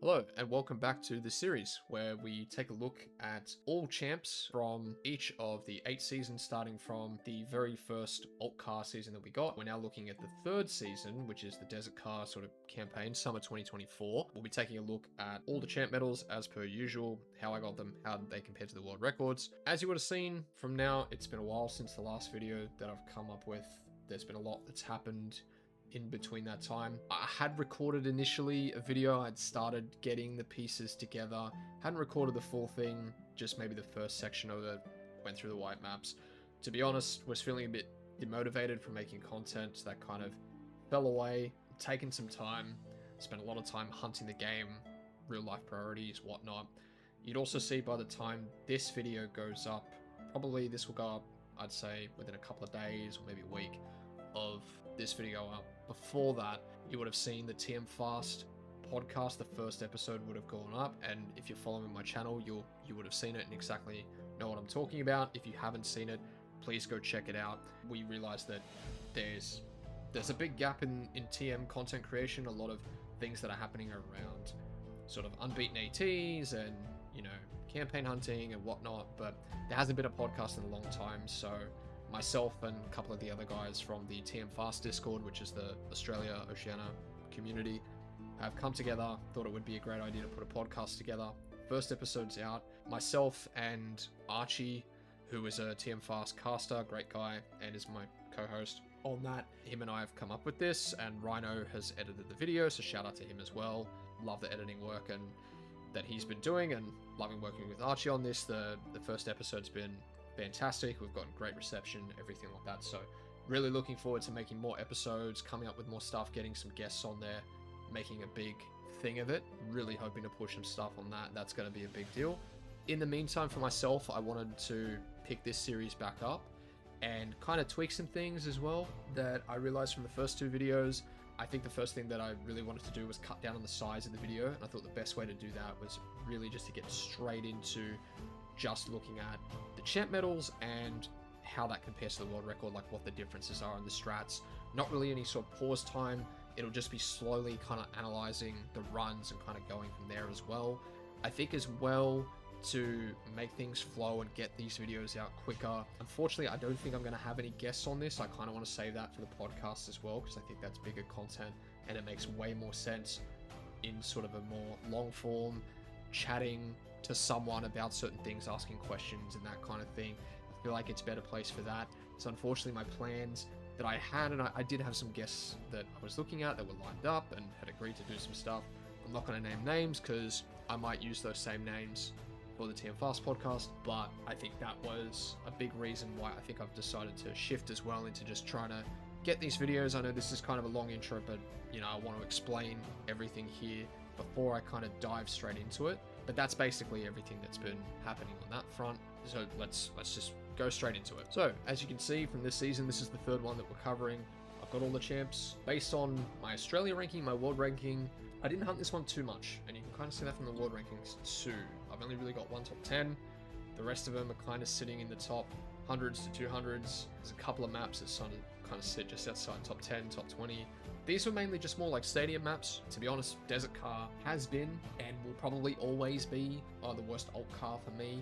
Hello, and welcome back to the series where we take a look at all champs from each of the 8 seasons, starting from the very first alt car season that we got. We're now looking at the third season, which is the desert car sort of campaign, summer 2024. We'll be taking a look at all the champ medals as per usual, how I got them, how they compare to the world records. As you would have seen from now, it's been a while since the last video that I've come up with. There's been a lot that's happened in between that time. I had recorded initially a video. I'd started getting the pieces together, hadn't recorded the full thing, just maybe the first section of it, went through the white maps. To be honest, was feeling a bit demotivated from making content. That kind of fell away, taken some time, spent a lot of time hunting the game, real life priorities, whatnot. You'd also see by the time this video goes up, probably this will go up, I'd say within a couple of days or maybe a week of this video up. Before that, you would have seen the TMFAST podcast. The first episode would have gone up, and if you're following my channel, you would have seen it and exactly know what I'm talking about. If you haven't seen it, please go check it out. We realized that there's a big gap in TM content creation, a lot of things that are happening around sort of unbeaten ATs and, you know, campaign hunting and whatnot, but there hasn't been a podcast in a long time. So myself and a couple of the other guys from the TMFAST Discord, which is the Australia Oceania community, have come together, thought it would be a great idea to put a podcast together. First episode's out. Myself and Archie, who is a TMFAST caster, great guy, and is my co-host on that. Him and I have come up with this, and Rhino has edited the video, so shout out to him as well. Love the editing work and that he's been doing, and loving working with Archie on this. The first episode's been fantastic. We've gotten great reception, everything like that. So really looking forward to making more episodes, coming up with more stuff, getting some guests on there, making a big thing of it. Really hoping to push some stuff on that. That's going to be a big deal. In the meantime, for myself, I wanted to pick this series back up and kind of tweak some things as well that I realized from the first two videos. I think the first thing that I really wanted to do was cut down on the size of the video, and I thought the best way to do that was really just to get straight into just looking at the champ medals and how that compares to the world record, like what the differences are in the strats. Not really any sort of pause time. It'll just be slowly kind of analyzing the runs and kind of going from there as well. I think as well, to make things flow and get these videos out quicker. Unfortunately, I don't think I'm going to have any guests on this. I kind of want to save that for the podcast as well, because I think that's bigger content and it makes way more sense in sort of a more long form, chatting to someone about certain things, asking questions and that kind of thing. I feel like it's a better place for that. So unfortunately, my plans that I had, and I did have some guests that I was looking at that were lined up and had agreed to do some stuff. I'm not going to name names because I might use those same names for the TMFAST podcast, but I think that was a big reason why I think I've decided to shift as well into just trying to get these videos. I know this is kind of a long intro, but you know, I want to explain everything here before I kind of dive straight into it. But that's basically everything that's been happening on that front. So let's just go straight into it. So as you can see from this season, this is the third one that we're covering. I've got all the champs based on my Australia ranking, my world ranking. I didn't hunt this one too much, and you can kind of see that from the world rankings too. I've only really got one top 10. The rest of them are kind of sitting in the top hundreds to 200s. There's a couple of maps that kind of sit just outside top 10, top 20. These were mainly just more like stadium maps. To be honest, Desert Car has been and will probably always be the worst alt car for me.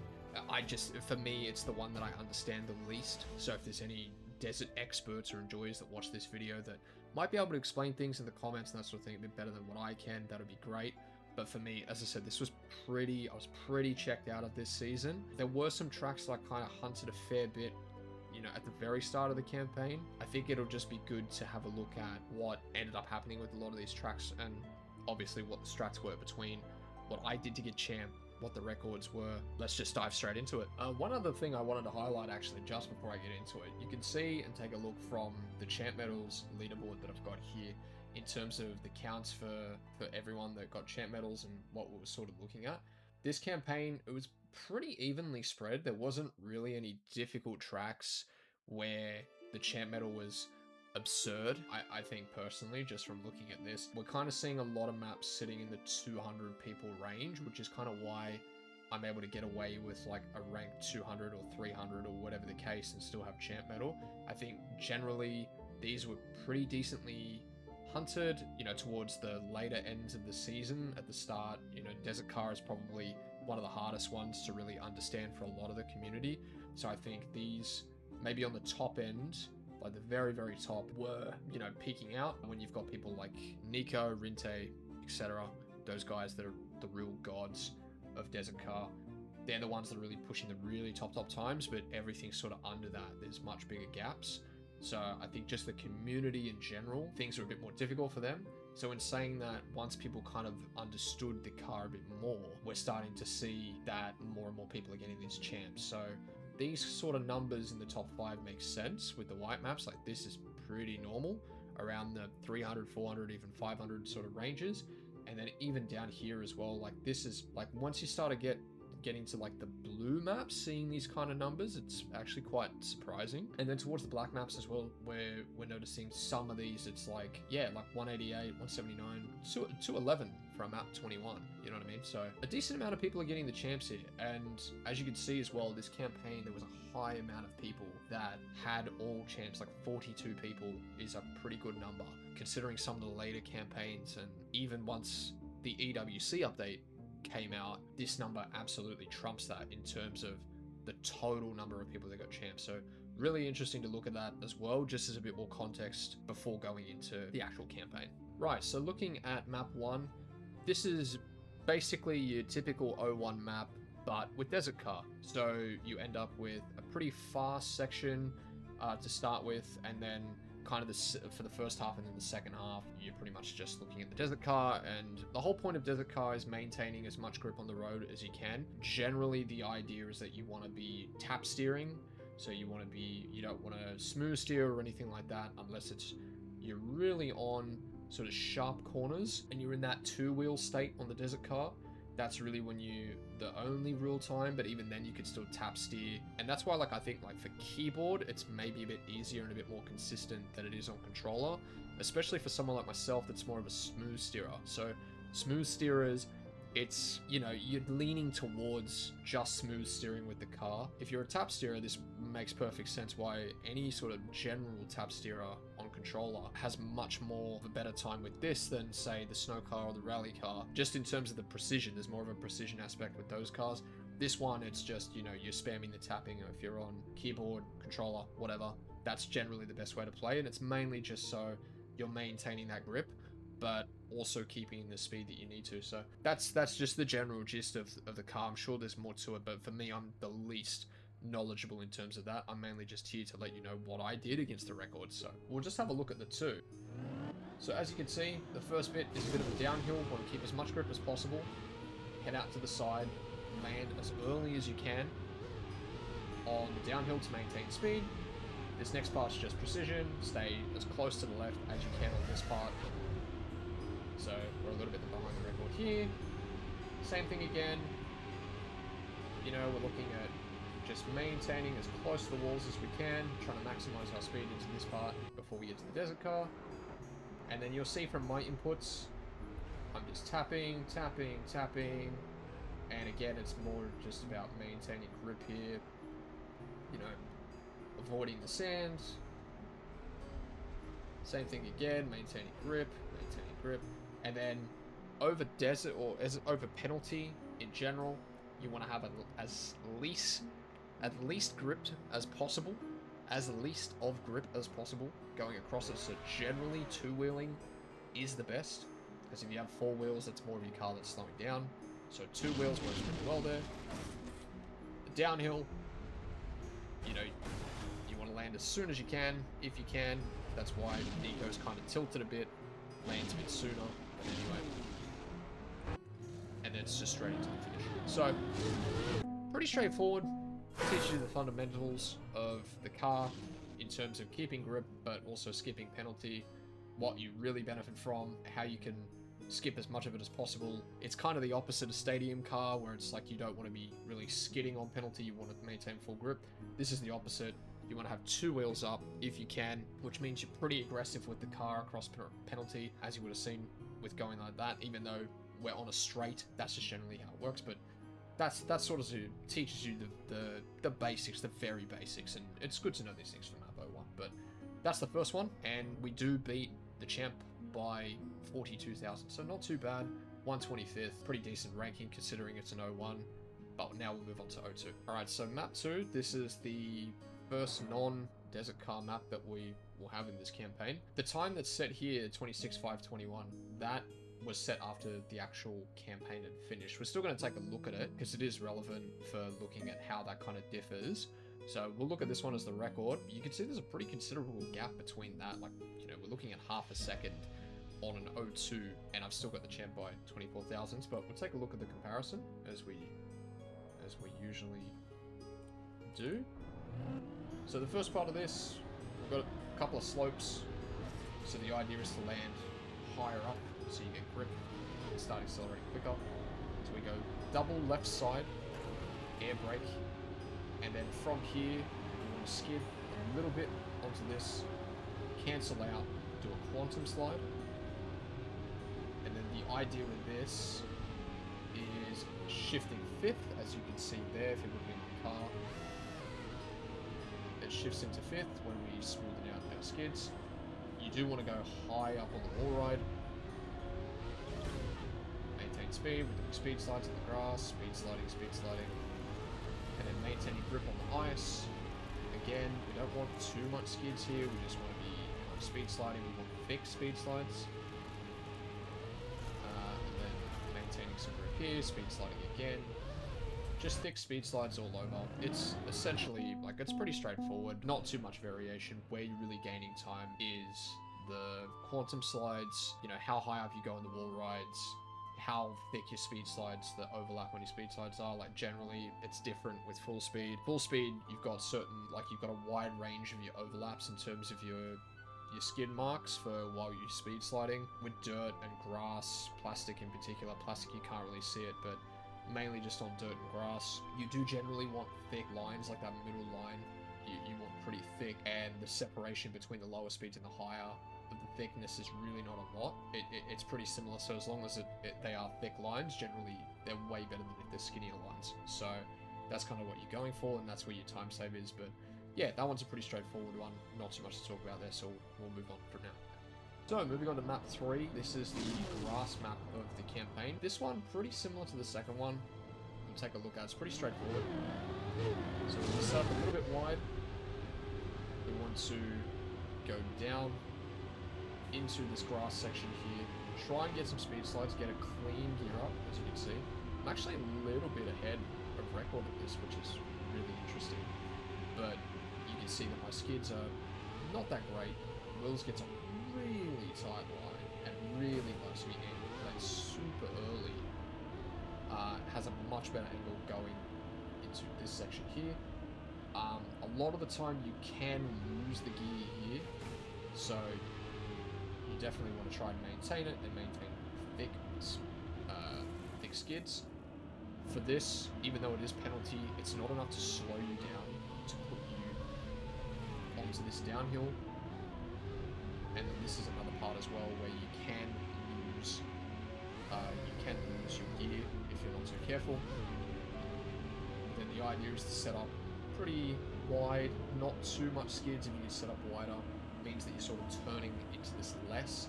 For me, it's the one that I understand the least. So if there's any desert experts or enjoyers that watch this video that might be able to explain things in the comments and that sort of thing a bit better than what I can, that would be great. But for me, as I said, I was pretty checked out of this season. There were some tracks that I kind of hunted a fair bit, you know, at the very start of the campaign. I think it'll just be good to have a look at what ended up happening with a lot of these tracks, and obviously what the strats were between what I did to get champ, what the records were. Let's just dive straight into it. One other thing I wanted to highlight actually just before I get into it, you can see and take a look from the champ medals leaderboard that I've got here in terms of the counts for everyone that got champ medals and what we were sort of looking at. This campaign, it was pretty evenly spread. There wasn't really any difficult tracks where the champ medal was absurd. I think personally, just from looking at this, we're kind of seeing a lot of maps sitting in the 200 people range, which is kind of why I'm able to get away with like a rank 200 or 300 or whatever the case and still have champ medal. I think generally these were pretty decently hunted, you know, towards the later ends of the season. At the start, you know, Desert Car is probably one of the hardest ones to really understand for a lot of the community. So I think these, maybe on the top end, like the very, very top, were, you know, peaking out when you've got people like Nico, Rinte, etc. Those guys that are the real gods of Desert Car. They're the ones that are really pushing the really top times, but everything's sort of under that. There's much bigger gaps. So I think just the community in general, things are a bit more difficult for them. So in saying that, once people kind of understood the car a bit more, we're starting to see that more and more people are getting these champs. So these sort of numbers in the top 5 make sense with the white maps. Like, this is pretty normal, around the 300, 400, even 500 sort of ranges. And then even down here as well, like this is like, once you start to getting to like the blue maps, seeing these kind of numbers, it's actually quite surprising. And then towards the black maps as well, where we're noticing some of these, it's like, yeah, like 188, 179, 211 for a map 21, you know what I mean? So a decent amount of people are getting the champs here. And as you can see as well, this campaign, there was a high amount of people that had all champs. Like 42 people is a pretty good number, considering some of the later campaigns. And even once the EWC update came out, this number absolutely trumps that in terms of the total number of people that got champs. So really interesting to look at that as well, just as a bit more context before going into the actual campaign. Right, so looking at map 1, this is basically your typical O1 map, but with Desert Car. So you end up with a pretty fast section to start with, and then kind of for the first half, and then the second half, you're pretty much just looking at the Desert Car. And the whole point of Desert Car is maintaining as much grip on the road as you can. Generally, the idea is that you want to be tap steering, so you don't want to smooth steer or anything like that, unless you're really on sort of sharp corners and you're in that 2-wheel state on the Desert Car. That's really when the only real time, but even then you could still tap steer. And that's why, like, I think like for keyboard, it's maybe a bit easier and a bit more consistent than it is on controller, especially for someone like myself that's more of a smooth steerer. So smooth steerers, it's, you know, you're leaning towards just smooth steering with the car. If you're a tap steerer, this makes perfect sense why any sort of general tap steerer on controller has much more of a better time with this than, say, the snow car or the rally car. Just in terms of the precision, there's more of a precision aspect with those cars. This one, it's just, you know, you're spamming the tapping. If you're on keyboard, controller, whatever, that's generally the best way to play. And it's mainly just so you're maintaining that grip, but also keeping the speed that you need to. So that's just the general gist of the car. I'm sure there's more to it, but for me, I'm the least knowledgeable in terms of that. I'm mainly just here to let you know what I did against the record. So we'll just have a look at the two. So as you can see, the first bit is a bit of a downhill. Want to keep as much grip as possible. Head out to the side, land as early as you can on the downhill to maintain speed. This next part's just precision. Stay as close to the left as you can on this part. So we're a little bit behind the record here. Same thing again. You know, we're looking at just maintaining as close to the walls as we can, trying to maximize our speed into this part before we get to the Desert Car. And then you'll see from my inputs, I'm just tapping, tapping, tapping. And again, it's more just about maintaining grip here. You know, avoiding the sand. Same thing again, maintaining grip, and then over desert, or as over penalty in general, you want to have at least gripped as possible, as least of grip as possible going across it. So generally 2-wheeling is the best, because if you have 4 wheels, that's more of your car that's slowing down. So 2 wheels works pretty well there. The downhill, you know, you want to land as soon as you can, if you can. That's why Nico's kind of tilted a bit, lands a bit sooner, but anyway. And then it's just straight into the finish. So, pretty straightforward. Teaches you the fundamentals of the car in terms of keeping grip, but also skipping penalty, what you really benefit from, how you can skip as much of it as possible. It's kind of the opposite of stadium car, where it's like you don't want to be really skidding on penalty, you want to maintain full grip. This is the opposite. You want to have 2 wheels up if you can, which means you're pretty aggressive with the car across penalty, as you would have seen with going like that. Even though we're on a straight, that's just generally how it works. But that sort of teaches you the basics, the very basics, and it's good to know these things from map 01. But that's the first one, and we do beat the champ by 42,000. So not too bad. 125th, pretty decent ranking considering it's an 01. But now we'll move on to 02. Alright, so map 2, this is the first non-desert car map that we will have in this campaign. The time that's set here, 26/5/21, that was set after the actual campaign had finished. We're still going to take a look at it because it is relevant for looking at how that kind of differs. So we'll look at this one as the record. You can see there's a pretty considerable gap between that. Like, you know, we're looking at half a second on an 02, and I've still got the champ by 24 thousandths. But we'll take a look at the comparison as we usually do. So the first part of this, we've got a couple of slopes. So the idea is to land higher up so you get grip and start accelerating quicker. So we go double left side, air brake, and then from here we want to skid a little bit onto this, cancel out, do a quantum slide. And then the idea with this is shifting fifth, as you can see there if you're looking at the car. It shifts into fifth when we smoothen out our skids. You do want to go high up on the wall ride. Maintain speed, we're doing speed slides in the grass, speed sliding. And then maintaining grip on the ice. Again, we don't want too much skids here, we just want to be speed sliding, we want thick speed slides. And then maintaining some grip here, speed sliding again. Just thick speed slides all over. It's essentially, like, it's pretty straightforward. Not too much variation. Where you're really gaining time is the quantum slides, you know, how high up you go on the wall rides, how thick your speed slides, the overlap on your speed slides are. Like, generally, it's different with full speed. Full speed, you've got certain, like, you've got a wide range of your overlaps in terms of your skid marks for while you're speed sliding. With dirt and grass, plastic in particular, plastic you can't really see it, but mainly just on dirt and grass, you do generally want thick lines, like that middle line you want pretty thick, and the separation between the lower speeds and the higher, the thickness is really not a lot. It's pretty similar, so as long as they are thick lines, generally they're way better than if they're skinnier lines. So that's kind of what you're going for, and that's where your time save is. But yeah, that one's a pretty straightforward one, not too much to talk about there, so we'll move on from now. So, moving on to map 3, this is the grass map of the campaign. This one, pretty similar to the second one. We'll take a look at it. It's pretty straightforward. So we'll set up a little bit wide. We want to go down into this grass section here. Try and get some speed slides, get a clean gear up, as you can see. I'm actually a little bit ahead of record at this, which is really interesting. But you can see that my skids are not that great. Wills gets a really tight line and really low speed angle, that's super early. Has a much better angle going into this section here. A lot of the time you can lose the gear here, so you definitely want to try and maintain it and maintain thick skids. For this, even though it is penalty, it's not enough to slow you down to put you onto this downhill. And then this is another part as well where you can lose your gear if you're not too careful. Then the idea is to set up pretty wide, not too much skids. If you can set up wider, it means that you're sort of turning into this less.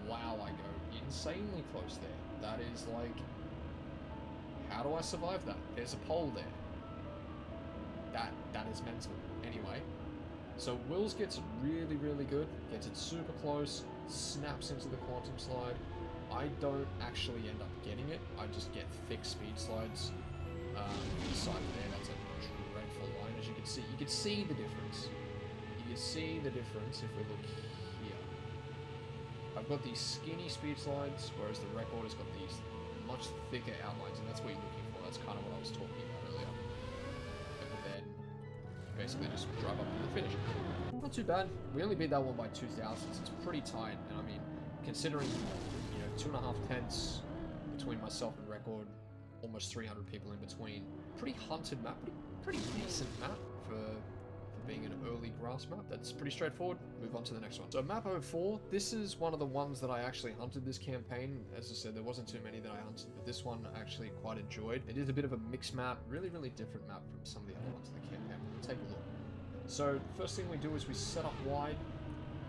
Wow, I go insanely close there. That is like, how do I survive that? There's a pole there. That is mental. Anyway. So Wills gets really, really good, gets it super close, snaps into the quantum slide. I don't actually end up getting it, I just get thick speed slides. Beside there, that's a dreadful line, as you can see. You can see the difference. You can see the difference if we look here. I've got these skinny speed slides, whereas the record has got these much thicker outlines, and that's what you're looking for. That's kind of what I was talking about earlier. But then basically just drive up to the finish. Not too bad. We only beat that one by 2 thousandths. It's pretty tight, and I mean, considering, you know, 2.5 tenths between myself and record, almost 300 people in between. Pretty hunted map, pretty decent map for being an early grass map. That's pretty straightforward. Move on to the next one. So map 04, this is one of the ones that I actually hunted this campaign. As I said, there wasn't too many that I hunted, but this one I actually quite enjoyed. It is a bit of a mixed map, really, really different map from some of the other ones in the campaign. We'll take a look. So first thing we do is we set up wide.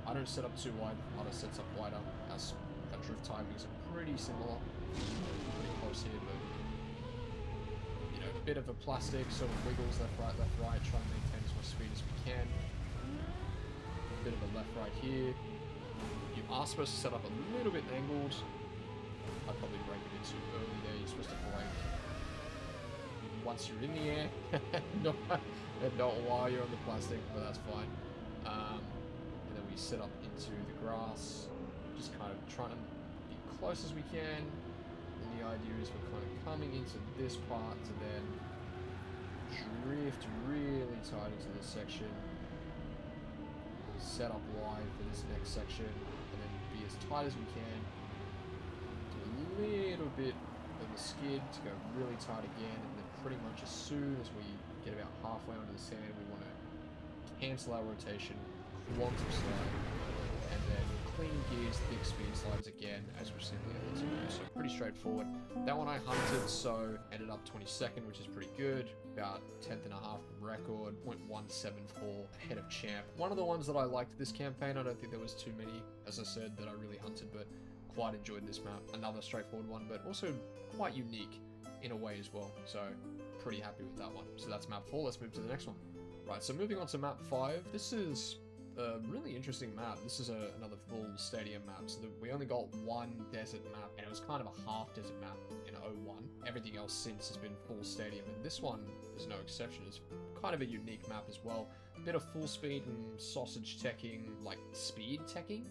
I don't set up too wide, Otter sets up wider. Our drift timings are pretty similar. Pretty close here, but you know, a bit of a plastic sort of wiggles left, right, trying to maintain as much speed as we can. A bit of a left, right here. You are supposed to set up a little bit angled. I probably brake a bit too early there. You're supposed to brake once you're in the air, not while you're on the plastic, but that's fine. And then we set up into the grass, just kind of trying to be close as we can. And the idea is we're kind of coming into this part to then drift really tight into this section, set up wide for this next section, and then be as tight as we can. Do a little bit of the skid to go really tight again, and then pretty much as soon as we get about halfway onto the sand, we want to cancel our rotation, quantum slide, and then clean gears, thick speed slides again as we're simply able to do. So pretty straightforward. That one I hunted, so ended up 22nd, which is pretty good. About 10th and a half record, 0.174 ahead of champ. One of the ones that I liked this campaign, I don't think there was too many, as I said, that I really hunted, but quite enjoyed this map. Another straightforward one, but also quite unique in a way as well. So pretty happy with that one. So that's map 4. Let's move to the next one. Right, so moving on to map 5. This is a really interesting map. This is another full stadium map. So we only got one desert map, and it was kind of a half desert map in 01. Everything else since has been full stadium, and this one is no exception. It's kind of a unique map as well. A bit of full speed and sausage teching, like speed teching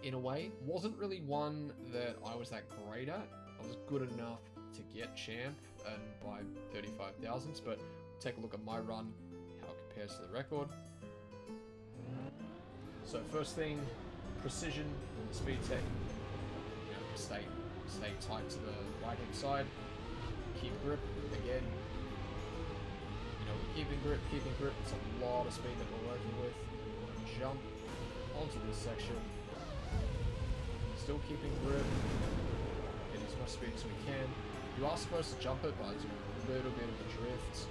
in a way. Wasn't really one that I was that great at. I was good enough to get champ and by 35 thousandths, but take a look at my run, how it compares to the record. So first thing, precision on the speed tech. You know, stay tight to the right hand side. Keep grip again. You know, we're keeping grip. It's a lot of speed that we're working with. Jump onto this section. Still keeping grip. Get as much speed as we can. You are supposed to jump it, but do a little bit of a drift.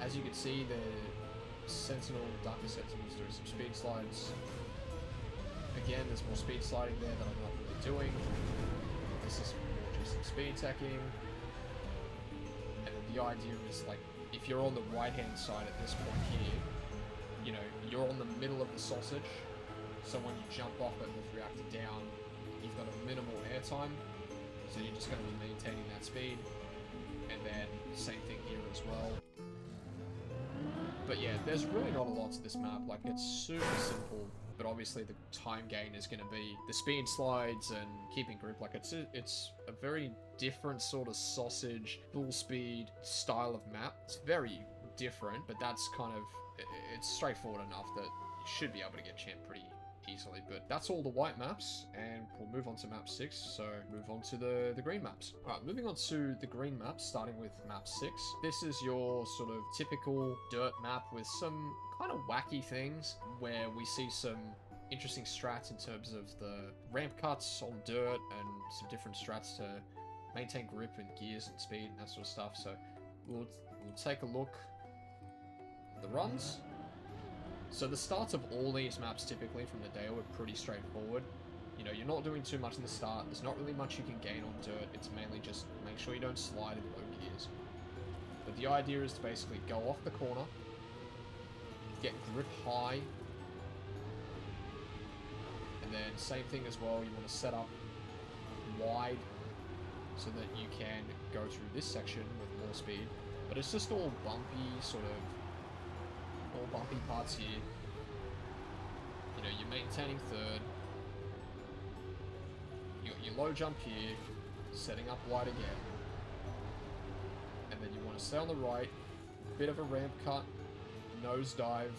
As you can see, the Sentinel, Darker Sentinels doing some speed slides. Again, there's more speed sliding there that I'm not really doing. This is more just speed teching. And then the idea is, like, if you're on the right-hand side at this point here, you know, you're on the middle of the sausage. So when you jump off it with reactor down, you've got a minimal airtime. So you're just going to be maintaining that speed. And then same thing here as well. But yeah, there's really not a lot to this map. Like, it's super simple, but obviously the time gain is going to be the speed slides and keeping grip. Like, it's a very different sort of sausage, full speed style of map. It's very different, but that's kind of, it's straightforward enough that you should be able to get champ pretty easily. But that's all the white maps, and we'll move on to map 6. So move on to the green maps. All right, moving on to the green maps, starting with map 6. This is your sort of typical dirt map with some kind of wacky things where we see some interesting strats in terms of the ramp cuts on dirt and some different strats to maintain grip and gears and speed and that sort of stuff. So we'll take a look at the runs. So the starts of all these maps typically from the Dale are pretty straightforward. You know, you're not doing too much in the start. There's not really much you can gain on dirt. It's mainly just make sure you don't slide in low gears. But the idea is to basically go off the corner, get grip high, and then same thing as well, you want to set up wide so that you can go through this section with more speed. But it's just all bumpy, sort of all bumpy parts here. You know, you're maintaining third. You got your low jump here, setting up wide again. And then you want to stay on the right, bit of a ramp cut, nose dive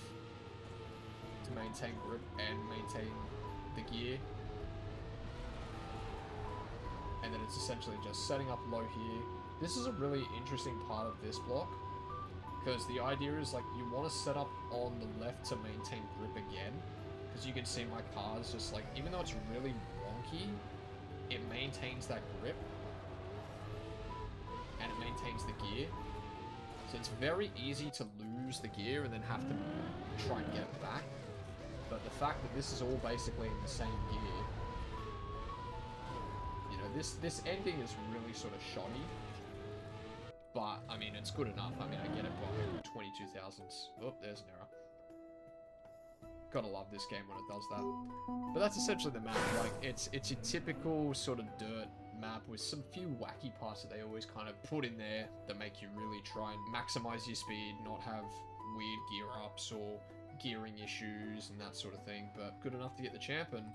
to maintain grip and maintain the gear. And then it's essentially just setting up low here. This is a really interesting part of this block, because the idea is, like, you want to set up on the left to maintain grip again. Because you can see my car is just like, even though it's really wonky, it maintains that grip. And it maintains the gear. So it's very easy to lose the gear and then have to try and get it back. but the fact that this is all basically in the same year, you know, this ending is really sort of shoddy. But, I mean, it's good enough. I mean, I get it by 22,000. Oh, there's an error. Gotta love this game when it does that. But that's essentially the map. Like, it's your typical sort of dirt map with some few wacky parts that they always kind of put in there that make you really try and maximize your speed, not have weird gear ups or gearing issues and that sort of thing. But good enough to get the champ, and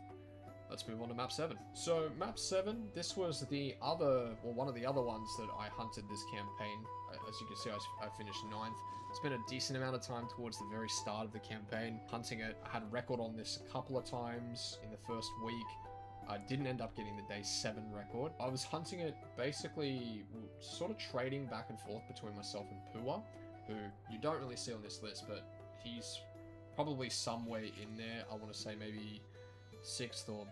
let's move on to map 7. So map 7, this was the other, or one of the other ones that I hunted this campaign. As you can see, I finished 9th. Spent a decent amount of time towards the very start of the campaign hunting it. I had a record on this a couple of times in the first week. I didn't end up getting the day 7 record. I was hunting it basically sort of trading back and forth between myself and Pua, who you don't really see on this list, but he's probably somewhere in there. I want to say maybe 6th or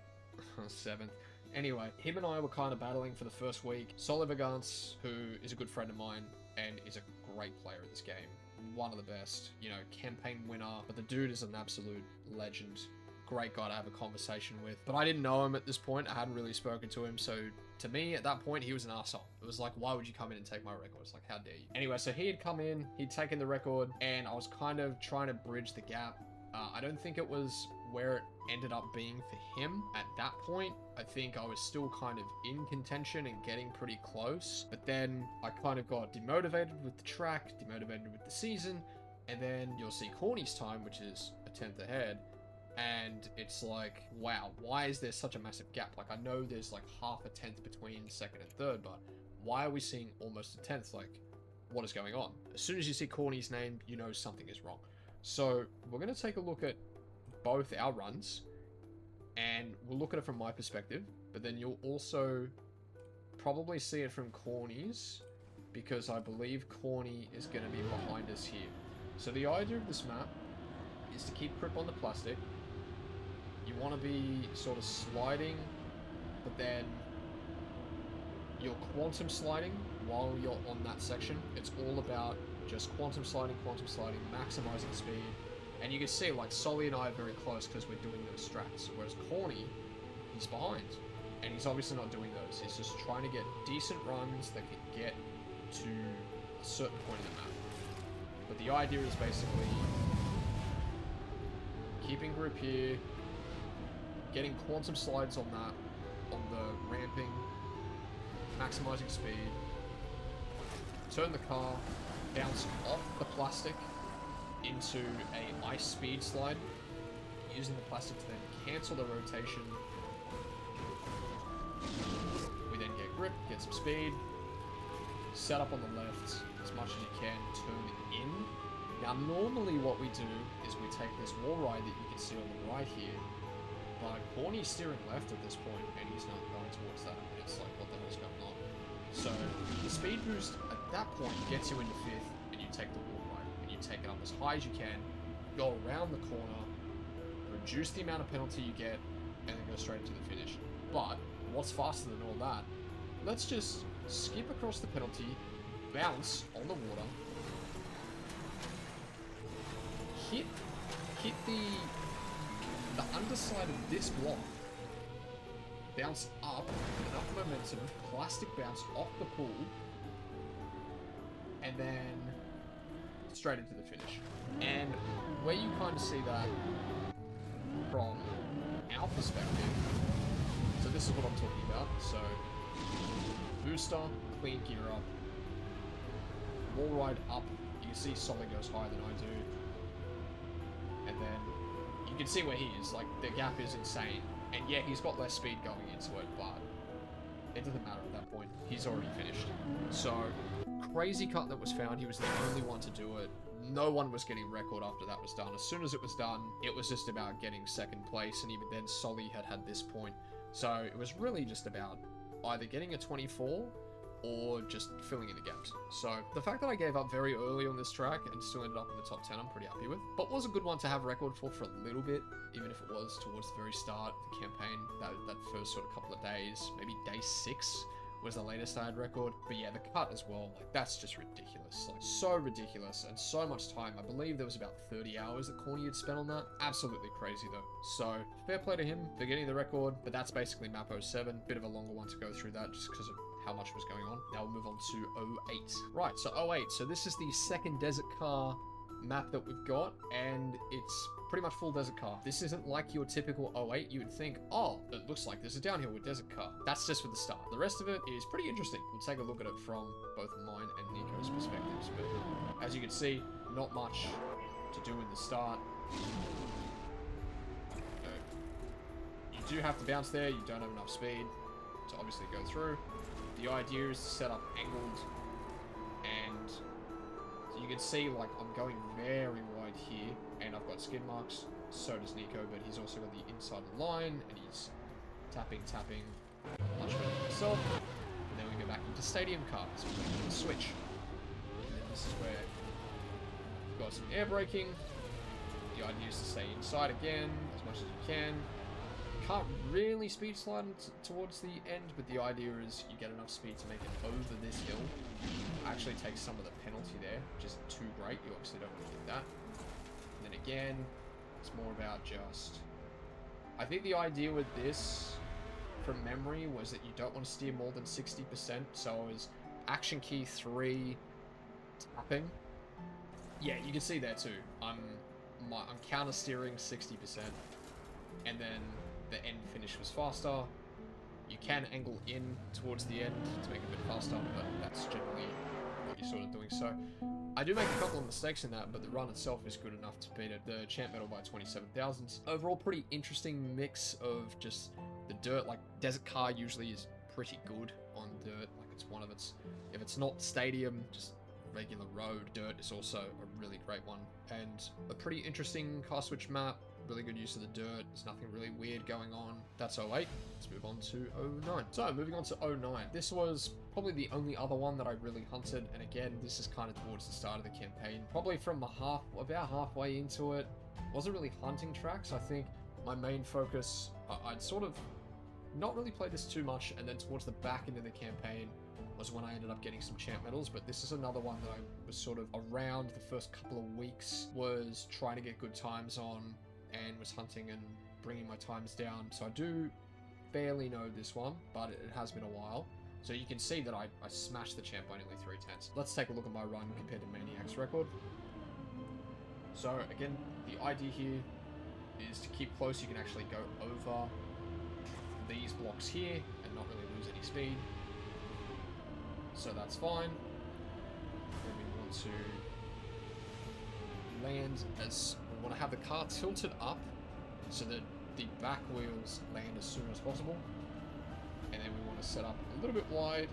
7th. Anyway, him and I were kind of battling for the first week. Solivagance, who is a good friend of mine and is a great player at this game. One of the best, you know, campaign winner, but the dude is an absolute legend. Great guy to have a conversation with. But I didn't know him at this point. I hadn't really spoken to him, so to me, at that point, he was an arsehole. It was like, why would you come in and take my record? It's like, how dare you? Anyway, so he had come in, he'd taken the record, and I was kind of trying to bridge the gap. I don't think it was where it ended up being for him at that point. I think I was still kind of in contention and getting pretty close, but then I kind of got demotivated with the track, demotivated with the season, and then you'll see Corny's time, which is a 10th ahead, and it's like, wow, why is there such a massive gap? Like, I know there's like half a 10th between 2nd and 3rd, but why are we seeing almost a 10th? Like, what is going on? As soon as you see Corny's name, you know something is wrong. So we're going to take a look at both our runs, and we'll look at it from my perspective, but then you'll also probably see it from Corny's, because I believe Corny is going to be behind us here. So the idea of this map is to keep grip on the plastic. You want to be sort of sliding, but then you're quantum sliding while you're on that section. It's all about just quantum sliding, maximizing speed. And you can see, like, Solly and I are very close because we're doing those strats. Whereas Corny, he's behind. And he's obviously not doing those. He's just trying to get decent runs that can get to a certain point in the map. But the idea is basically keeping grip here, getting quantum slides on that, on the ramping, maximizing speed, turn the car, bounce off the plastic into a ice speed slide, using the plastic to then cancel the rotation. We then get grip, get some speed, set up on the left as much as you can, turn in. Now normally what we do is we take this wall ride that you can see on the right here, but Corny's steering left at this point and he's not going towards that, and it's like, what the hell's going on? So the speed boost at that point gets you into 5th, and you take the wall ride, and you take it up as high as you can, go around the corner, reduce the amount of penalty you get, and then go straight into the finish. But what's faster than all that? Let's just skip across the penalty, bounce on the water, hit the underside of this block, bounce up, enough momentum, plastic bounce off the pool, and then straight into the finish. And where you kind of see that from our perspective, so this is what I'm talking about. So booster, clean gear up, wall ride up. You can see Solly goes higher than I do, and then you can see where he is. Like, the gap is insane. And yeah, he's got less speed going into it, but it doesn't matter at that point. He's already finished. So, crazy cut that was found. He was the only one to do it. No one was getting record after that was done. As soon as it was done, it was just about getting 2nd place, and even then, Solly had this point. So, it was really just about either getting a 24 or just filling in the gaps. So the fact that I gave up very early on this track and still ended up in the top 10, I'm pretty happy with. But was a good one to have record for a little bit, even if it was towards the very start of the campaign, that first sort of couple of days, maybe day 6, was the latest I had record. But yeah, the cut as well, like that's just ridiculous. Like so ridiculous and so much time. I believe there was about 30 hours that Corny had spent on that. Absolutely crazy though. So fair play to him for getting the record, but that's basically map 07. Bit of a longer one to go through that just because of how much was going on. Now we'll move on to 08. Right, so 08. So this is the second desert car map that we've got, and it's pretty much full desert car. This isn't like your typical 08. You would think, oh, it looks like there's a downhill with desert car. That's just for the start. The rest of it is pretty interesting. We'll take a look at it from both mine and Nico's perspectives, but as you can see, not much to do in the start. You do have to bounce there. You don't have enough speed to obviously go through. The idea is to set up angled, and so you can see like I'm going very wide here, and I've got skid marks. So does Nico, but he's also got the inside of the line, and he's tapping much better than myself. And then we go back into stadium cars. So we're going to switch, and then this is where we've got some air braking. The idea is to stay inside again as much as you can. Can't really speed slide towards the end, but the idea is you get enough speed to make it over this hill. Actually takes some of the penalty there, which isn't too great. You obviously don't want to do that. And then again, it's more about just... I think the idea with this, from memory, was that you don't want to steer more than 60%. So I was action key 3 tapping. Yeah, you can see there too. I'm counter steering 60%, and then the end finish was faster. You can angle in towards the end to make it a bit faster, but that's generally what you're sort of doing. So I do make a couple of mistakes in that, but the run itself is good enough to beat it. The champ medal by 27,000. Overall, pretty interesting mix of just the dirt. Like desert car usually is pretty good on dirt. Like it's one of its, if it's not stadium, just regular road, dirt is also a really great one. And a pretty interesting car switch map. Really good use of the dirt. There's nothing really weird going on. That's 08. Let's move on to 09. So moving on to 09. This was probably the only other one that I really hunted. And again, this is kind of towards the start of the campaign. Probably from about halfway into it. Wasn't really hunting tracks. I think my main focus, I'd sort of not really played this too much. And then towards the back end of the campaign was when I ended up getting some champ medals. But this is another one that I was sort of around the first couple of weeks was trying to get good times on, and was hunting and bringing my times down. So I do barely know this one, but it has been a while. So you can see that I smashed the champ by nearly 3/10. Let's take a look at my run compared to Maniac's record. So again, the idea here is to keep close. You can actually go over these blocks here and not really lose any speed. So that's fine. Then we want to land as... We want to have the car tilted up so that the back wheels land as soon as possible. And then we want to set up a little bit wide.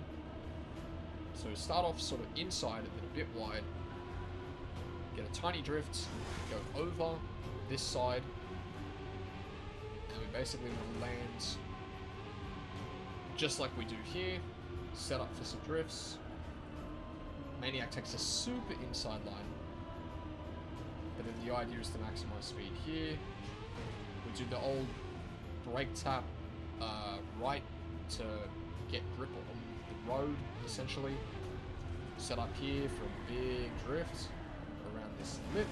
So start off sort of inside and then a bit wide. Get a tiny drift, go over this side. And we basically want to land just like we do here. Set up for some drifts. Maniac takes a super inside line. But then the idea is to maximize speed here. We do the old brake tap right to get grip on the road, essentially. Set up here for a big drift around this lip,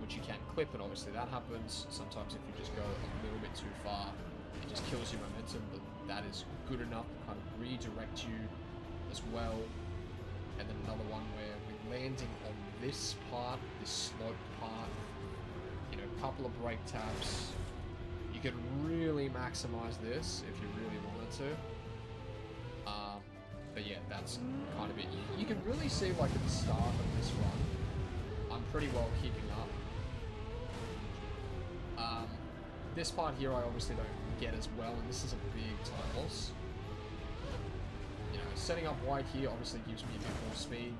which you can clip, and obviously that happens. Sometimes if you just go a little bit too far, it just kills your momentum, but that is good enough to kind of redirect you as well. And then another one where we're landing on this part, this slope part, you know, a couple of brake taps. You can really maximize this if you really wanted to. But yeah, that's kind of it. You can really see, like, at the start of this run, I'm pretty well keeping up. This part here I obviously don't get as well, and this is a big time loss. You know, setting up wide here obviously gives me a bit more speed.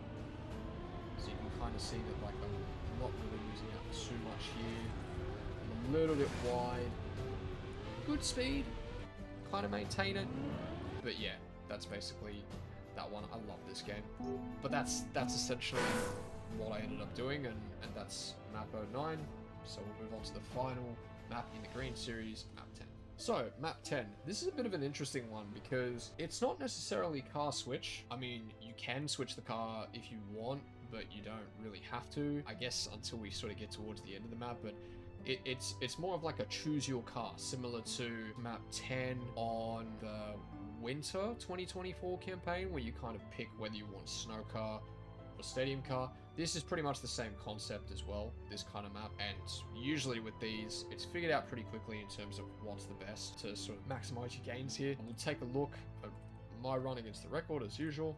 So you can kind of see that, like, I'm not really losing out too much here. I'm a little bit wide. Good speed. Kind of maintain it. But yeah, that's basically that one. I love this game. But that's essentially what I ended up doing, and that's map 09. So we'll move on to the final map in the green series, map 10. So, map 10. This is a bit of an interesting one because it's not necessarily car switch. I mean, you can switch the car if you want, but you don't really have to, I guess, until we sort of get towards the end of the map. But it's more of like a choose your car, similar to map 10 on the winter 2024 campaign, where you kind of pick whether you want snow car or stadium car. This is pretty much the same concept as well, this kind of map, and usually with these, it's figured out pretty quickly in terms of what's the best to sort of maximize your gains here. We'll take a look at my run against the record as usual.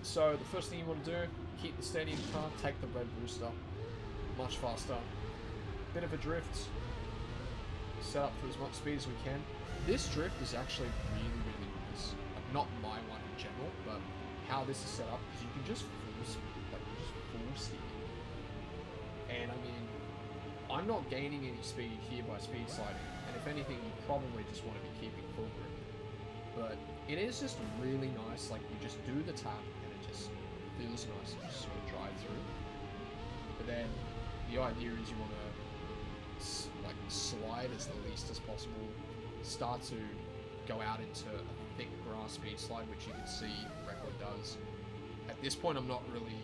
So the first thing you want to do, keep the stadium car, take the red booster, much faster. Bit of a drift, set up for as much speed as we can. This drift is actually really, really nice. Like, not my one in general, but how this is set up, because you can just full steer. And I mean, I'm not gaining any speed here by speed sliding, and if anything, you probably just want to be keeping full grip. But it is just really nice, like you just do the tap, and it just feels nice to just sort of drive through. But then, the idea is you want to like slide as the least as possible, start to go out into a thick grass speed slide, which you can see the record does. At this point, I'm not really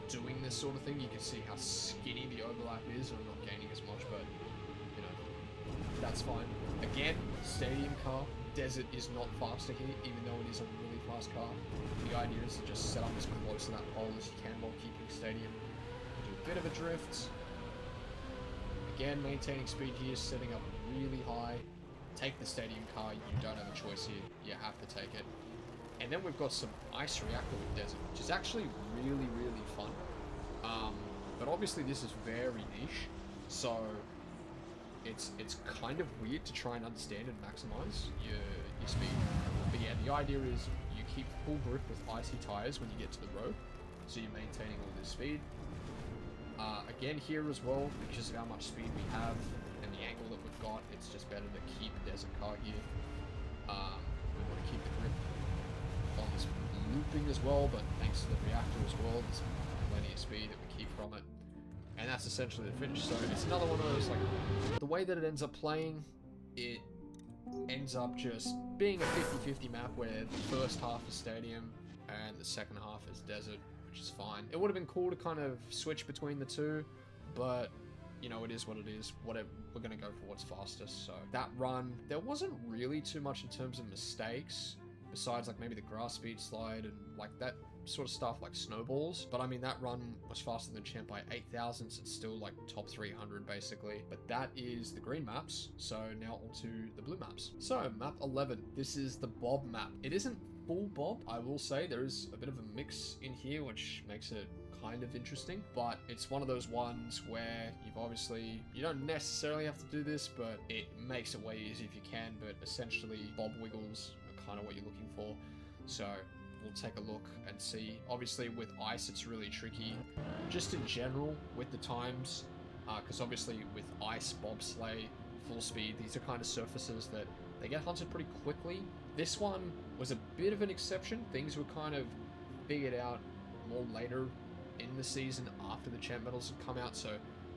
doing this sort of thing. You can see how skinny the overlap is, and I'm not gaining as much, but you know, that's fine. Again, stadium car, desert is not faster here, even though it is a really fast car. The idea is to just set up as close to that pole as you can while keeping stadium. Do a bit of a drift. Again, maintaining speed here, setting up really high. Take the stadium car, you don't have a choice here, you have to take it. And then we've got some ice reactor with desert, which is actually really, really fun. But obviously this is very niche, so it's kind of weird to try and understand and maximize your speed. But yeah, the idea is you keep full grip with icy tires when you get to the road, so you're maintaining all this speed. Again here as well, because of how much speed we have and the angle that we've got, it's just better to keep a desert car here. We want to keep the grip on this looping as well, but thanks to the reactor as well, there's plenty of speed that we keep from it. And that's essentially the finish. So it's another one of those, like, the way that it ends up playing, it ends up just being a 50-50 map where the first half is stadium and the second half is desert, which is fine. It would have been cool to kind of switch between the two, but you know, it is what it is. Whatever, we're going to go for what's fastest. So that run, there wasn't really too much in terms of mistakes, besides like maybe the grass speed slide and like that sort of stuff, like snowballs. But I mean, that run was faster than champ by 8 thousandths. It's still like top 300 basically. But that is the green maps. So now on to the blue maps. So map 11, this is the Bob map. It isn't full Bob, I will say. There is a bit of a mix in here, which makes it kind of interesting, but it's one of those ones where you don't necessarily have to do this, but it makes it way easier if you can. But essentially Bob wiggles are kind of what you're looking for, so we'll take a look and see. Obviously with ice it's really tricky, just in general with the times, because obviously with ice, bobsleigh, full speed, these are kind of surfaces that they get hunted pretty quickly. This one was a bit of an exception. Things were kind of figured out more later in the season after the champ medals had come out, so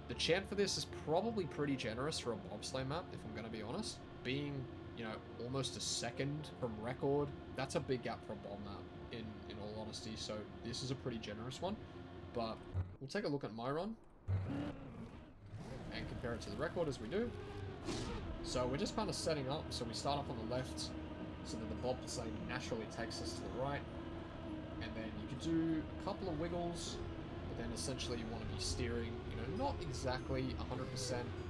the champ for this is probably pretty generous for a bobsleigh map, if I'm going to be honest. Being, you know, almost a second from record, that's a big gap for a bob map, in all honesty, so this is a pretty generous one. But we'll take a look at my run and compare it to the record as we do. So we're just kind of setting up, so we start off on the left, so that the bobsleigh naturally takes us to the right, and then you can do a couple of wiggles, but then essentially you want to be steering, you know, not exactly 100%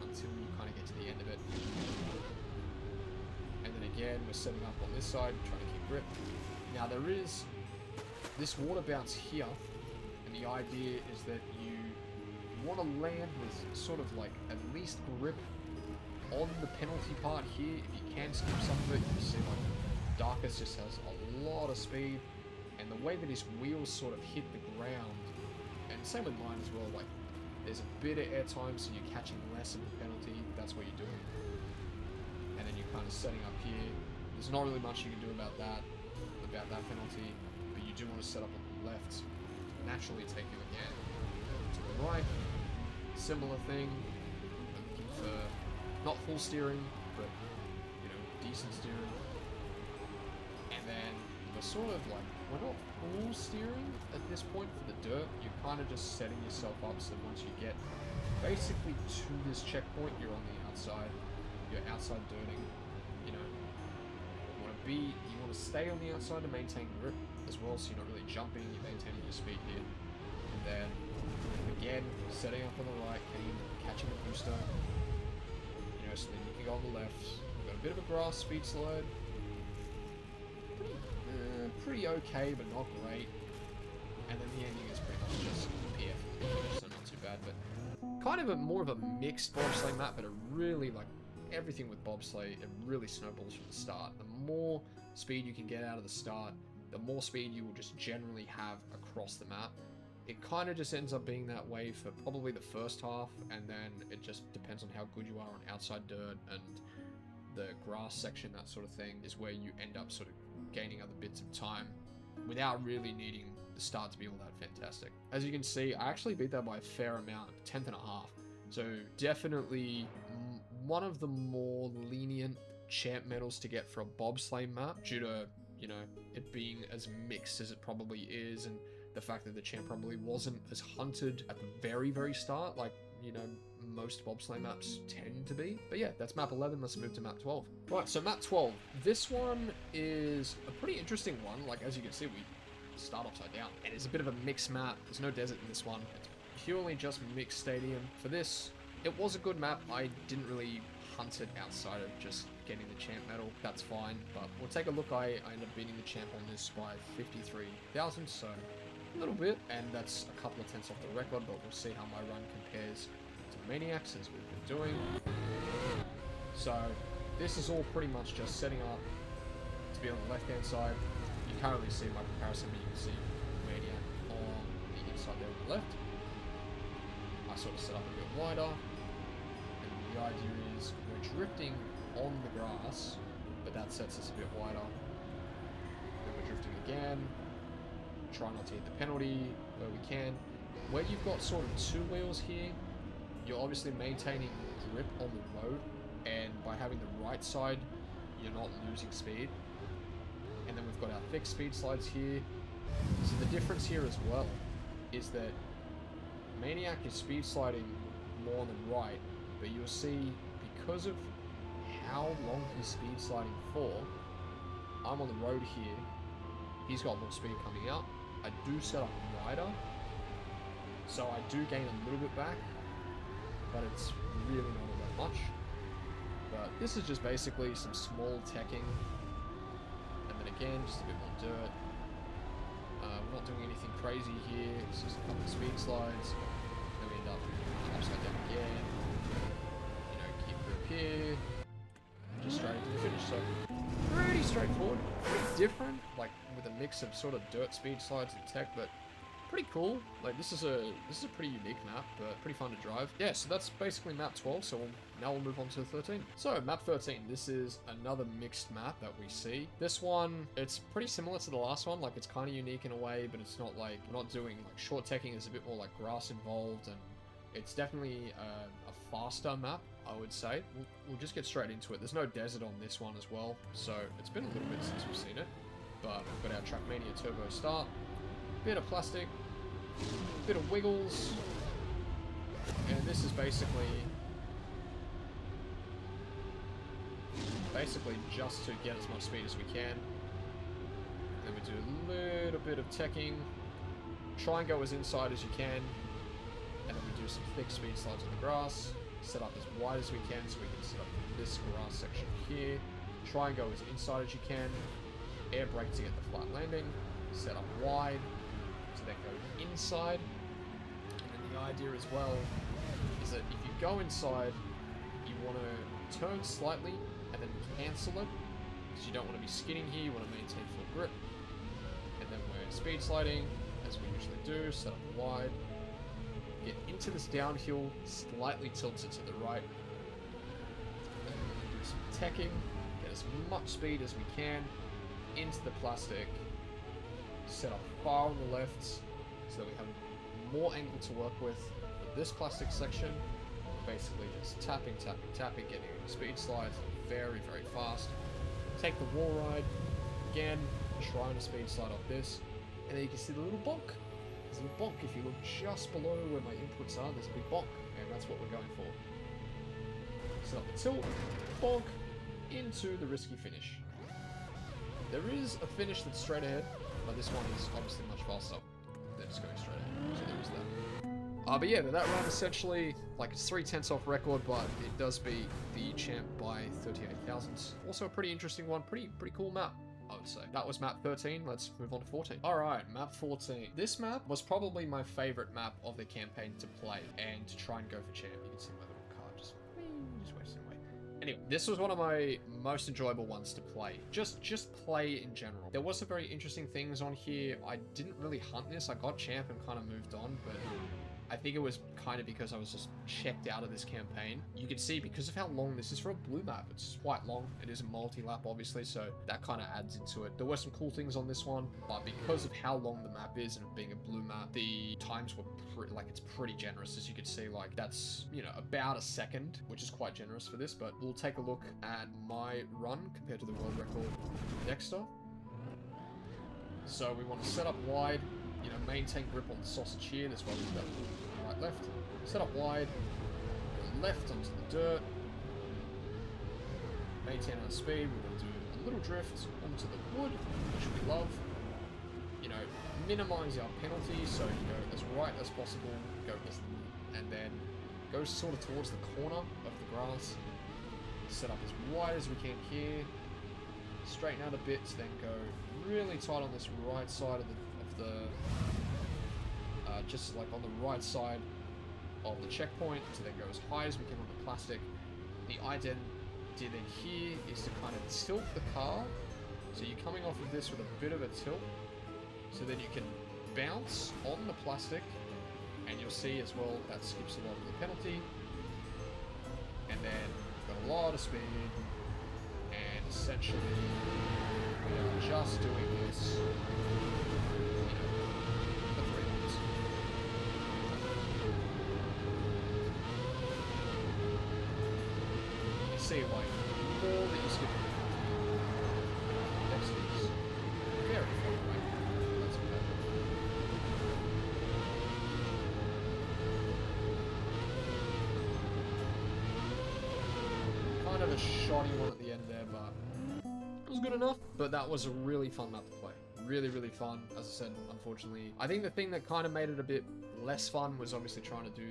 until you kind of get to the end of it. And then again, we're setting up on this side, trying to keep grip. Now there is this water bounce here, and the idea is that you want to land with sort of like at least grip on the penalty part here. If you can skip some of it, you see like Darkus just has a lot of speed, and the way that his wheels sort of hit the ground, and same with mine as well, like there's a bit of air time, so you're catching less of the penalty. That's what you're doing. And then you're kind of setting up here. There's not really much you can do about that penalty, but you do want to set up on the left, naturally take you again to the right. Similar thing, looking for Not full steering, but, you know, decent steering. And then we're sort of like, we're not full steering at this point for the dirt. You're kind of just setting yourself up so once you get basically to this checkpoint, you're on the outside. You're outside dirting, you know. You want to stay on the outside to maintain grip as well, so you're not really jumping, you're maintaining your speed here. And then, again, setting up on the right, catching the booster. You know, so then you can go on the left. We've got a bit of a grass speed slide. Pretty okay, but not great. And then the ending is pretty much just PF, so not too bad, but kind of more of a mixed bobsleigh map, but it really, like, everything with bobsleigh, it really snowballs from the start. The more speed you can get out of the start, the more speed you will just generally have across the map. It kind of just ends up being that way for probably the first half, and then it just depends on how good you are on outside dirt and the grass section, that sort of thing, is where you end up sort of gaining other bits of time without really needing the start to be all that fantastic. As you can see, I actually beat that by a fair amount, 10th and a half. So definitely one of the more lenient champ medals to get for a bobsleigh map, due to, you know, it being as mixed as it probably is, and the fact that the champ probably wasn't as hunted at the very, very start, like, you know, most bobsleigh maps tend to be. But yeah, that's map 11. Let's move to map 12. Right, so map 12. This one is a pretty interesting one. Like, as you can see, we start upside down. And it's a bit of a mixed map. There's no desert in this one. It's purely just mixed stadium. For this, it was a good map. I didn't really hunt it outside of just getting the champ medal. That's fine, but we'll take a look. I ended up beating the champ on this by 53,000, so a little bit, and that's a couple of tenths off the record, but we'll see how my run compares to Maniacs as we've been doing. So this is all pretty much just setting up to be on the left hand side. You can't really see my comparison, but you can see Maniac on the inside there on the left. I sort of set up a bit wider, and the idea is we're drifting on the grass, but that sets us a bit wider. Then we're drifting again. Try not to hit the penalty where we can. Where you've got sort of two wheels here, you're obviously maintaining grip on the road, and by having the right side, you're not losing speed. And then we've got our thick speed slides here. So the difference here as well is that Maniac is speed sliding more on the right, but you'll see because of how long he's speed sliding for, I'm on the road here, he's got more speed coming out. I do set up wider, so I do gain a little bit back, but it's really not all that much. But this is just basically some small teching, and then again, just a bit more dirt. We're not doing anything crazy here, it's just a couple of speed slides, then we end up upside down again, you know, keep grip here, just straight into the finish. So pretty straightforward, pretty different, like with a mix of sort of dirt speed slides and tech, but pretty cool. Like this is a pretty unique map, but pretty fun to drive. Yeah, so that's basically map 12. So now we'll move on to 13. So map 13, this is another mixed map that we see. This one, it's pretty similar to the last one. Like it's kind of unique in a way, but it's not like, we're not doing like short teching. There's a bit more like grass involved, and it's definitely a faster map, I would say. We'll just get straight into it. There's no desert on this one as well, so it's been a little bit since we've seen it. But we've got our Trackmania turbo start, bit of plastic, bit of wiggles, and this is basically just to get as much speed as we can. Then we do a little bit of teching, try and go as inside as you can, and then we do some thick speed slides on the grass, set up as wide as we can so we can set up this grass section here, try and go as inside as you can, air brake to get the flat landing, set up wide to then go inside. And then the idea as well is that if you go inside, you want to turn slightly and then cancel it, because you don't want to be skidding here, you want to maintain full grip. And then we're speed sliding as we usually do, set up wide, get into this downhill, slightly tilt it to the right, and then do some teching, get as much speed as we can into the plastic, set up far on the left so that we have more angle to work with for this plastic section, basically just tapping, getting speed slides very, very fast. Take the wall ride, again, trying to speed slide off this, and then you can see the little bonk. There's a little bonk. If you look just below where my inputs are, there's a big bonk, and that's what we're going for. Set up the tilt, bonk, into the risky finish. There is a finish that's straight ahead, but this one is obviously much faster than just going straight ahead, so there is that. But yeah, that round essentially, like, it's 3/10 off record, but it does beat the champ by 38 thousandths. Also a pretty interesting one, pretty cool map, I would say. That was map 13, let's move on to 14. Alright, map 14. This map was probably my favorite map of the campaign to play and to try and go for champ. You can see my little card just wasting away. Anyway, this was one of my most enjoyable ones to play. Just play in general. There was some very interesting things on here. I didn't really hunt this. I got champ and kind of moved on, but I think it was kind of because I was just checked out of this campaign. You can see because of how long this is for a blue map, it's quite long. It is a multi-lap, obviously, so that kind of adds into it. There were some cool things on this one, but because of how long the map is and it being a blue map, the times were it's pretty generous. As you can see, like, that's, you know, about a second, which is quite generous for this, but we'll take a look at my run compared to the world record Dexter. So we want to set up wide, you know, maintain grip on the sausage here. That's why we've got right, left. Set up wide, go left onto the dirt, maintain our speed. We're going to do a little drift onto the wood, which we love. You know, minimize our penalty, so you go as right as possible, go as, and then go sort of towards the corner of the grass. Set up as wide as we can here. Straighten out a bit, then go really tight on this right side of the just like on the right side of the checkpoint, to then go as high as we can on the plastic. The idea then here is to kind of tilt the car, so you're coming off of this with a bit of a tilt, so then you can bounce on the plastic, and you'll see as well that skips a lot of the penalty. And then we've got a lot of speed, and essentially we are just doing this, you know, for 3 laps. You see, like, the more that you skip the next is very far away. That's okay. Kind of a shoddy one at the end there, but it was good enough. But that was a really fun map to play. Really, really fun. As I said, unfortunately, I think the thing that kind of made it a bit less fun was obviously trying to do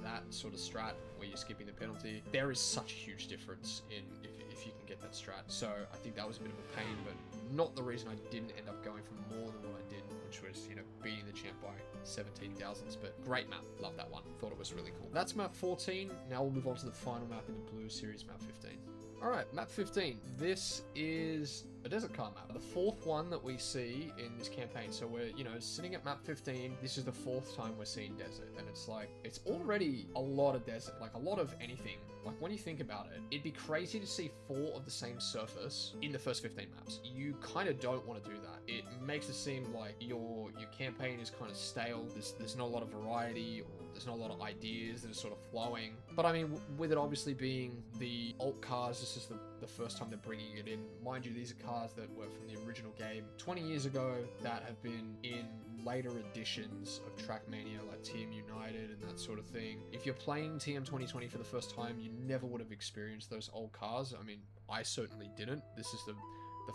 that sort of strat where you're skipping the penalty. There is such a huge difference in if you can get that strat. So I think that was a bit of a pain, but not the reason I didn't end up going for more than what I did, which was, you know, beating the champ by 17 thousandths. But great map. Love that one. Thought it was really cool. That's map 14. Now we'll move on to the final map in the blue series, map 15. Alright, map 15. This is a desert car map. The 4th one that we see in this campaign. So we're, you know, sitting at map 15. This is the 4th time we're seeing desert. And it's like, it's already a lot of desert. Like, a lot of anything. Like, when you think about it, it'd be crazy to see 4 of the same surface in the first 15 maps. You kind of don't want to do that. It makes it seem like your campaign is kind of stale. There's not a lot of variety, or there's not a lot of ideas that are sort of flowing. But I mean, with it obviously being the alt cars, this is the first time they're bringing it in. Mind you, these are cars that were from the original game 20 years ago that have been in later editions of Trackmania, like TM United and that sort of thing. If you're playing TM 2020 for the first time, you never would have experienced those old cars. I mean, I certainly didn't. This is the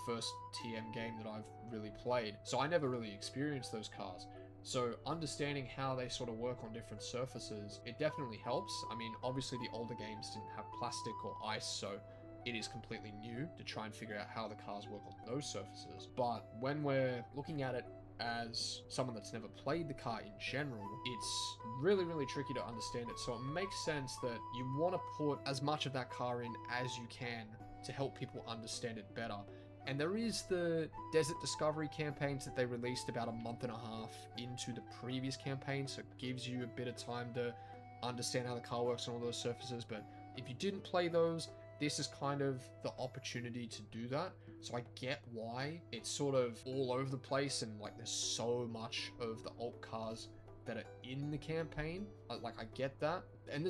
first TM game that I've really played, so I never really experienced those cars. So understanding how they sort of work on different surfaces, it definitely helps. I mean, obviously the older games didn't have plastic or ice, so it is completely new to try and figure out how the cars work on those surfaces. But when we're looking at it as someone that's never played the car in general, it's really, really tricky to understand it. So it makes sense that you want to put as much of that car in as you can to help people understand it better. And there is the Desert Discovery campaigns that they released about a month and a half into the previous campaign, so it gives you a bit of time to understand how the car works on all those surfaces. But if you didn't play those, this is kind of the opportunity to do that. So I get why it's sort of all over the place, and like there's so much of the alt cars that are in the campaign. Like, I get that. And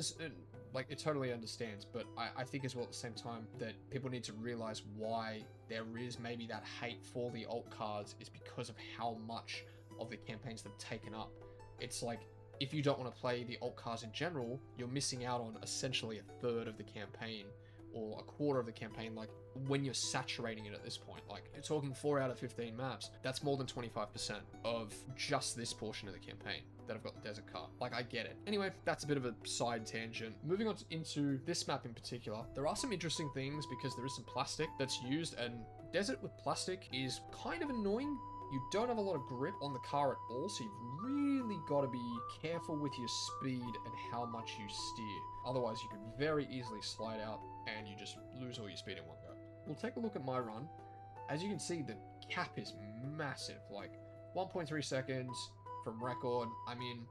Like, it totally understands, but I think as well at the same time that people need to realize why there is maybe that hate for the alt cards is because of how much of the campaigns they've taken up. It's like, if you don't want to play the alt cards in general, you're missing out on essentially a third of the campaign or a quarter of the campaign, like when you're saturating it at this point. Like, you're talking 4 out of 15 maps. That's more than 25% of just this portion of the campaign that have got the desert car. Like, I get it. Anyway, that's a bit of a side tangent. Moving on into this map in particular, there are some interesting things because there is some plastic that's used, and desert with plastic is kind of annoying. You don't have a lot of grip on the car at all, so you've really got to be careful with your speed and how much you steer. Otherwise, you could very easily slide out and you just lose all your speed in one go. We'll take a look at my run. As you can see, the gap is massive, like 1.3 seconds from record. I mean,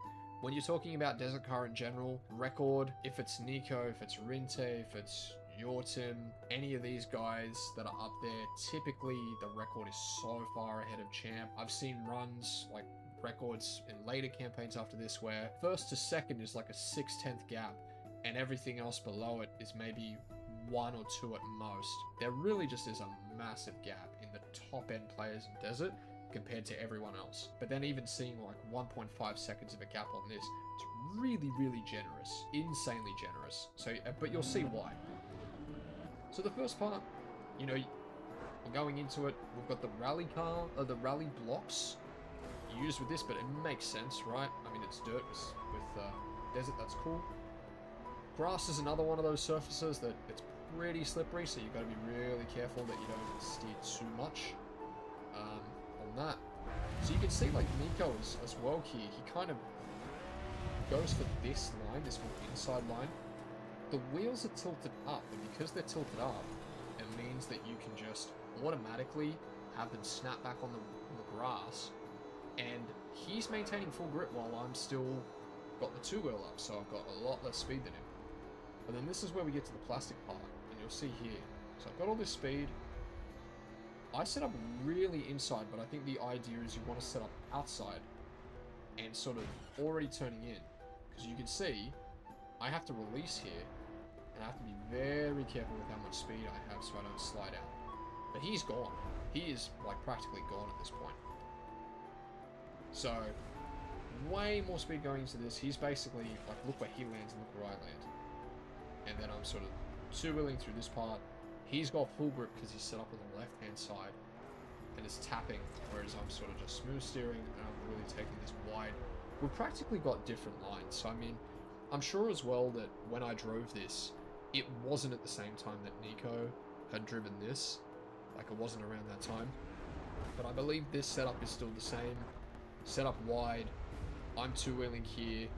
when you're talking about desert car in general, record, if it's Nico, if it's Rinte, if it's Yorton, any of these guys that are up there, typically the record is so far ahead of champ. I've seen runs, like records in later campaigns after this, where first to second is like a 6/10 gap, and everything else below it is maybe 1 or 2 at most. There really just is a massive gap in the top end players in desert compared to everyone else. But then even seeing like 1.5 seconds of a gap on this, it's really, really generous, insanely generous. So, but you'll see why. So the first part, you know, we're going into it, we've got the rally car, the rally blocks used with this, but it makes sense, right? I mean, it's dirt with desert, that's cool. Grass is another one of those surfaces that it's pretty slippery, so you've got to be really careful that you don't steer too much on that. So you can see, like, Nico is as well here, he kind of goes for this line, this more inside line. The wheels are tilted up, and because they're tilted up, it means that you can just automatically have them snap back on the grass, and he's maintaining full grip while I'm still got the 2-wheel up, so I've got a lot less speed than him. And then this is where we get to the plastic part, and you'll see here. So I've got all this speed. I set up really inside, but I think the idea is you want to set up outside and sort of already turning in, because you can see I have to release here, and I have to be very careful with how much speed I have so I don't slide out. But he's gone. He is like practically gone at this point. So way more speed going into this. He's basically like, look where he lands and look where I land. And then I'm sort of 2-wheeling through this part. He's got full grip because he's set up on the left-hand side and is tapping, whereas I'm sort of just smooth steering and I'm really taking this wide. We've practically got different lines. So, I mean, I'm sure as well that when I drove this, it wasn't at the same time that Nico had driven this. Like, it wasn't around that time. But I believe this setup is still the same. Set up wide. I'm 2-wheeling here.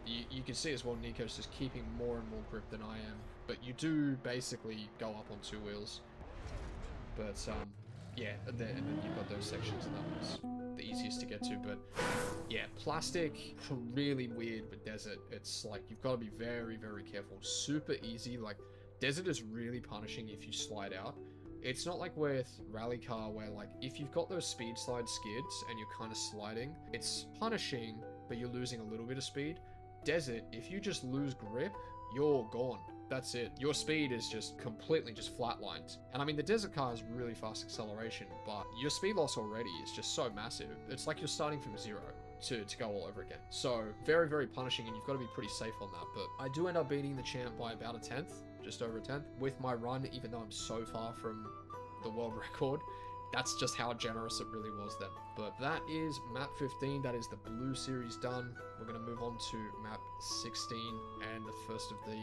You can see as well, Nico's just keeping more and more grip than I am. But you do basically go up on 2 wheels. But, yeah, and then you've got those sections, and that was the easiest to get to. But, yeah, plastic, really weird with desert. It's like, you've got to be very, very careful. Super easy. Like, desert is really punishing if you slide out. It's not like with rally car where, like, if you've got those speed slide skids and you're kind of sliding, it's punishing, but you're losing a little bit of speed. Desert, if you just lose grip, you're gone. That's it. Your speed is just completely just flatlined. And I mean, the desert car has really fast acceleration, but your speed loss already is just so massive. It's like you're starting from zero to go all over again. So very, very punishing, and you've got to be pretty safe on that. But I do end up beating the champ by about a 10th, just over a 10th, with my run, even though I'm so far from the world record. That's just how generous it really was then. But that is map 15. That is the blue series done. We're going to move on to map 16 and the first of the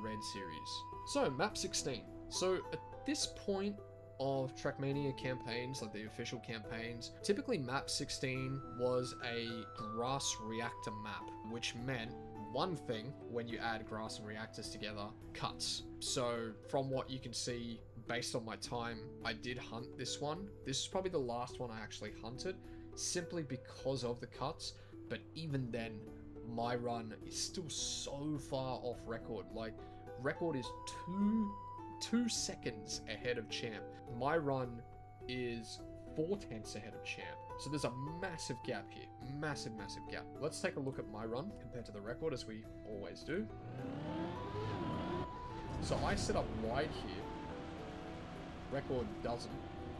red series. So map 16. So at this point of Trackmania campaigns, like the official campaigns, typically map 16 was a grass reactor map, which meant one thing when you add grass and reactors together, cuts. So from what you can see, based on my time, I did hunt this one. This is probably the last one I actually hunted, simply because of the cuts. But even then, my run is still so far off record. Like, record is two seconds ahead of champ. My run is 4 tenths ahead of champ. So there's a massive gap here. Massive, massive gap. Let's take a look at my run compared to the record, as we always do. So I set up wide here. Record doesn't.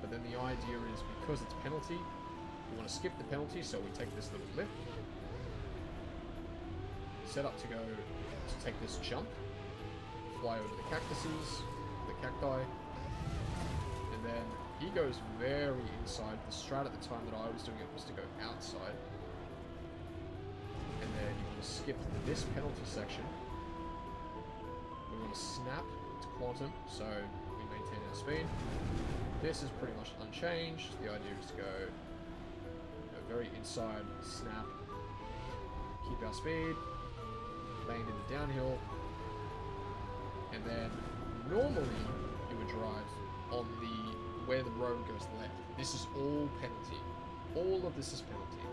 But then the idea is, because it's penalty, we want to skip the penalty, so we take this little lip. Set up to go to take this jump. Fly over the cactuses, the cacti. And then he goes very inside. The strat at the time that I was doing it was to go outside. And then you want to skip this penalty section. We want to snap to quantum, so we maintain our speed. This is pretty much unchanged. The idea is to go very inside, snap, keep our speed, land in the downhill, and then normally you would drive on where the road goes left. This is all penalty. All of this is penalty.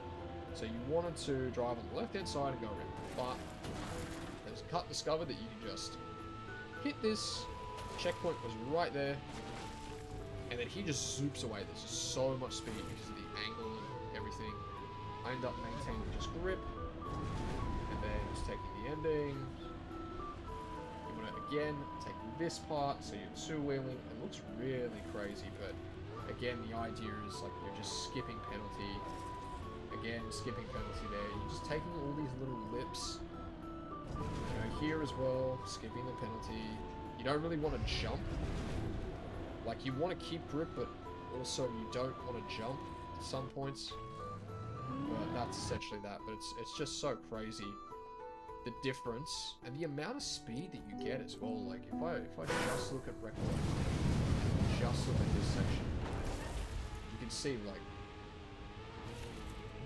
So you wanted to drive on the left hand side and go around, but there's a cut discovered that you can just hit this. Checkpoint was right there, and then he just zoops away. There's just so much speed because of the angle and everything. I end up maintaining just grip, and then just taking the ending. You want to again take this part, so you're two-wheeling. It looks really crazy, but again, the idea is like you're just skipping penalty. Again, skipping penalty there. You're just taking all these little lips. You know, here as well, skipping the penalty. You don't really want to jump. Like, you want to keep grip, but also you don't want to jump at some points. But that's essentially that. But it's just so crazy, the difference and the amount of speed that you get as well. Like, if I just look at record, just look at this section, you can see like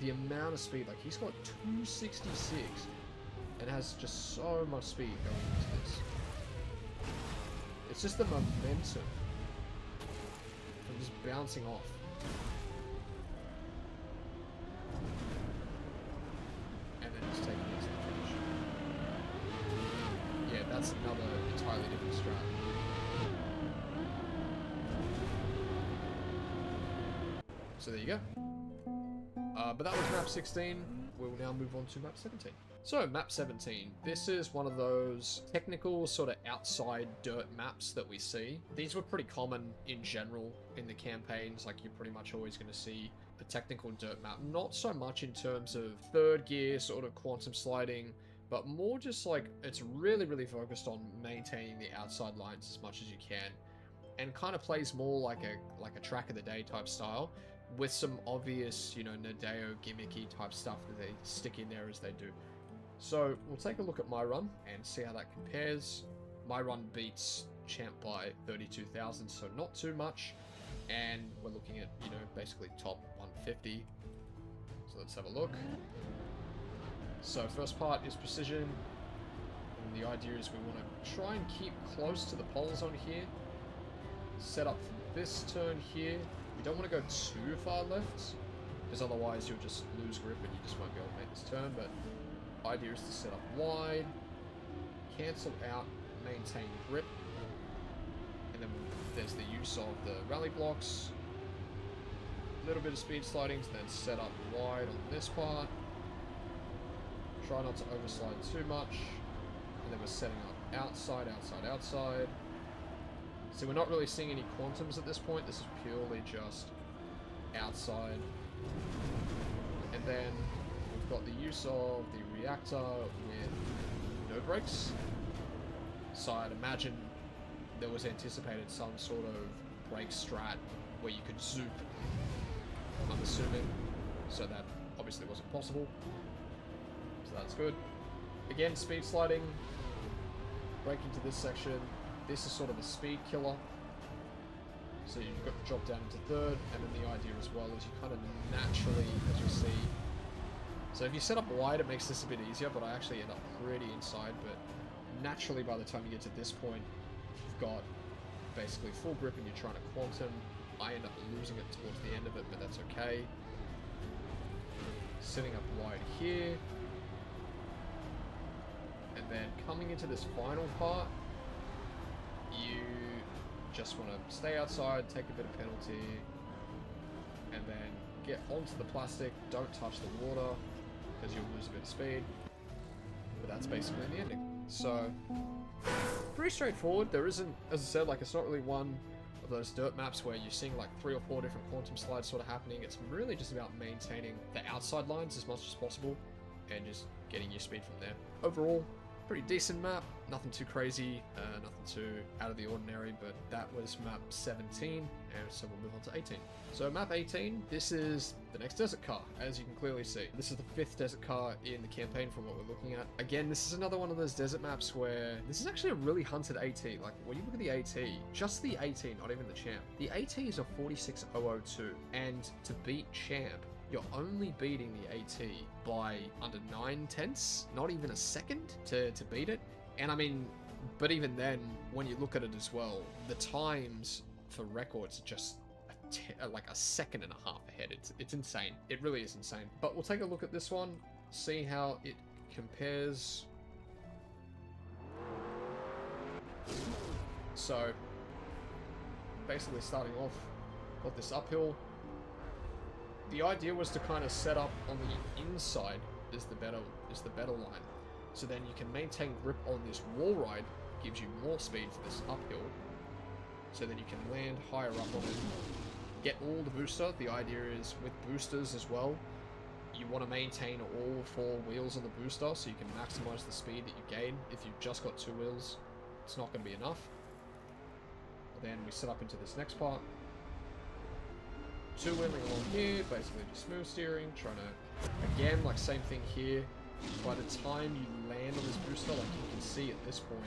the amount of speed. Like, he's got 266 and has just so much speed going into this. It's just the momentum from just bouncing off. And then just taking it to the finish. Yeah, that's another entirely different strat. So there you go. But that was map 16. We'll now move on to map 17. So map 17, this is one of those technical sort of outside dirt maps that we see. These were pretty common in general in the campaigns. Like, you're pretty much always going to see a technical dirt map. Not so much in terms of third gear sort of quantum sliding, but more just like it's really, really focused on maintaining the outside lines as much as you can, and kind of plays more like a track of the day type style, with some obvious, you know, Nadeo gimmicky type stuff that they stick in there as they do. So we'll take a look at my run and see how that compares. My run beats champ by 32,000, so not too much. And we're looking at, you know, basically top 150. So let's have a look. So first part is precision. And the idea is we want to try and keep close to the poles on here. Set up for this turn here. We don't want to go too far left, because otherwise you'll just lose grip and you just won't be able to make this turn. But idea is to set up wide, cancel out, maintain grip, and then there's the use of the rally blocks, a little bit of speed sliding to then set up wide on this part, try not to overslide too much, and then we're setting up outside, outside, outside. So we're not really seeing any quantums at this point. This is purely just outside. And then we've got the use of the reactor with no brakes. So I'd imagine there was anticipated some sort of brake strat where you could zoop, I'm assuming. So that obviously wasn't possible. So that's good. Again, speed sliding. Brake into this section. This is sort of a speed killer. So you've got to drop down into third, and then the idea as well is you kind of naturally, as you'll see. So if you set up wide, it makes this a bit easier, but I actually end up pretty inside. But naturally, by the time you get to this point, you've got basically full grip and you're trying to quantum. I end up losing it towards the end of it, but that's okay. Setting up wide here. And then coming into this final part, you just want to stay outside, take a bit of penalty, and then get onto the plastic, don't touch the water, because you'll lose a bit of speed. But that's basically the ending. So, pretty straightforward. There isn't, as I said, like, it's not really one of those dirt maps where you're seeing like 3 or 4 different quantum slides sort of happening. It's really just about maintaining the outside lines as much as possible and just getting your speed from there. Overall, pretty decent map, nothing too crazy, nothing too out of the ordinary, but that was map 17, and so we'll move on to 18. So map 18, this is the next desert car, as you can clearly see. This is the 5th desert car in the campaign from what we're looking at. Again, this is another one of those desert maps where this is actually a really hunted AT. Like, when you look at the AT, just the AT, not even the champ. The AT is a 46002, and to beat champ, you're only beating the AT by under 9/10, not even a second to beat it. And I mean, but even then, when you look at it as well, the times for records are just like a second and a half ahead. It's insane. It really is insane. But we'll take a look at this one, see how it compares. So, basically starting off, got this uphill. The idea was to kind of set up on the inside is the better line. So then you can maintain grip on this wall ride, gives you more speed for this uphill. So then you can land higher up on it, get all the booster. The idea is with boosters as well, you want to maintain all 4 wheels on the booster so you can maximize the speed that you gain. If you've just got 2 wheels, it's not going to be enough. Then we set up into this next part. 2-wheeling along here, basically just smooth steering, trying to, again, like same thing here. By the time you land on this booster, like you can see at this point,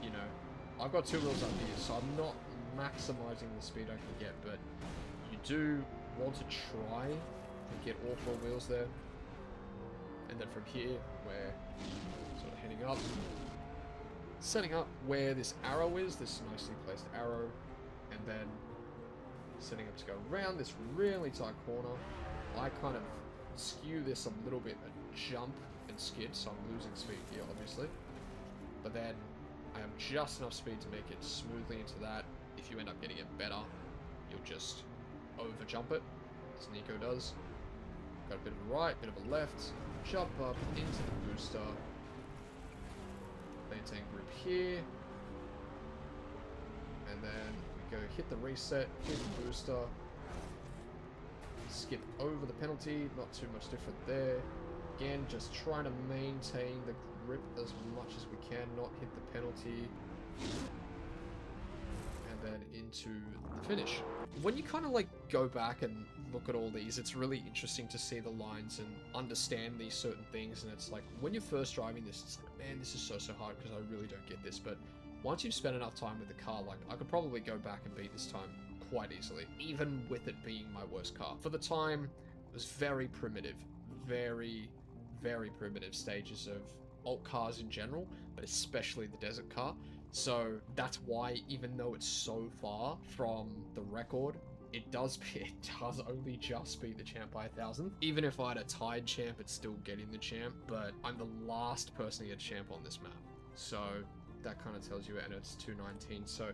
you know, I've got 2 wheels up here, so I'm not maximizing the speed I can get, but you do want to try and get all 4 wheels there. And then from here, we're sort of heading up, setting up where this arrow is, this nicely placed arrow, and then setting up to go around this really tight corner. I kind of skew this a little bit, a jump and skid, so I'm losing speed here, obviously. But then I have just enough speed to make it smoothly into that. If you end up getting it better, you'll just over jump it, as Nico does. Got a bit of a right, bit of a left, jump up into the booster, maintain grip here, and then go hit the reset, hit the booster, skip over the penalty, not too much different there. Again, just trying to maintain the grip as much as we can, not hit the penalty. And then into the finish. When you kind of like go back and look at all these, it's really interesting to see the lines and understand these certain things. And it's like, when you're first driving this, it's like, man, this is so hard because I really don't get this. But once you've spent enough time with the car, like, I could probably go back and beat this time quite easily, even with it being my worst car. For the time, it was very primitive, very primitive stages of alt cars in general, but especially the desert car. So that's why, even though it's so far from the record, it does only just beat the champ by 1,000. Even if I had a tied champ, it's still getting the champ, but I'm the last person to get champ on this map. So that kind of tells you, and it's 219. So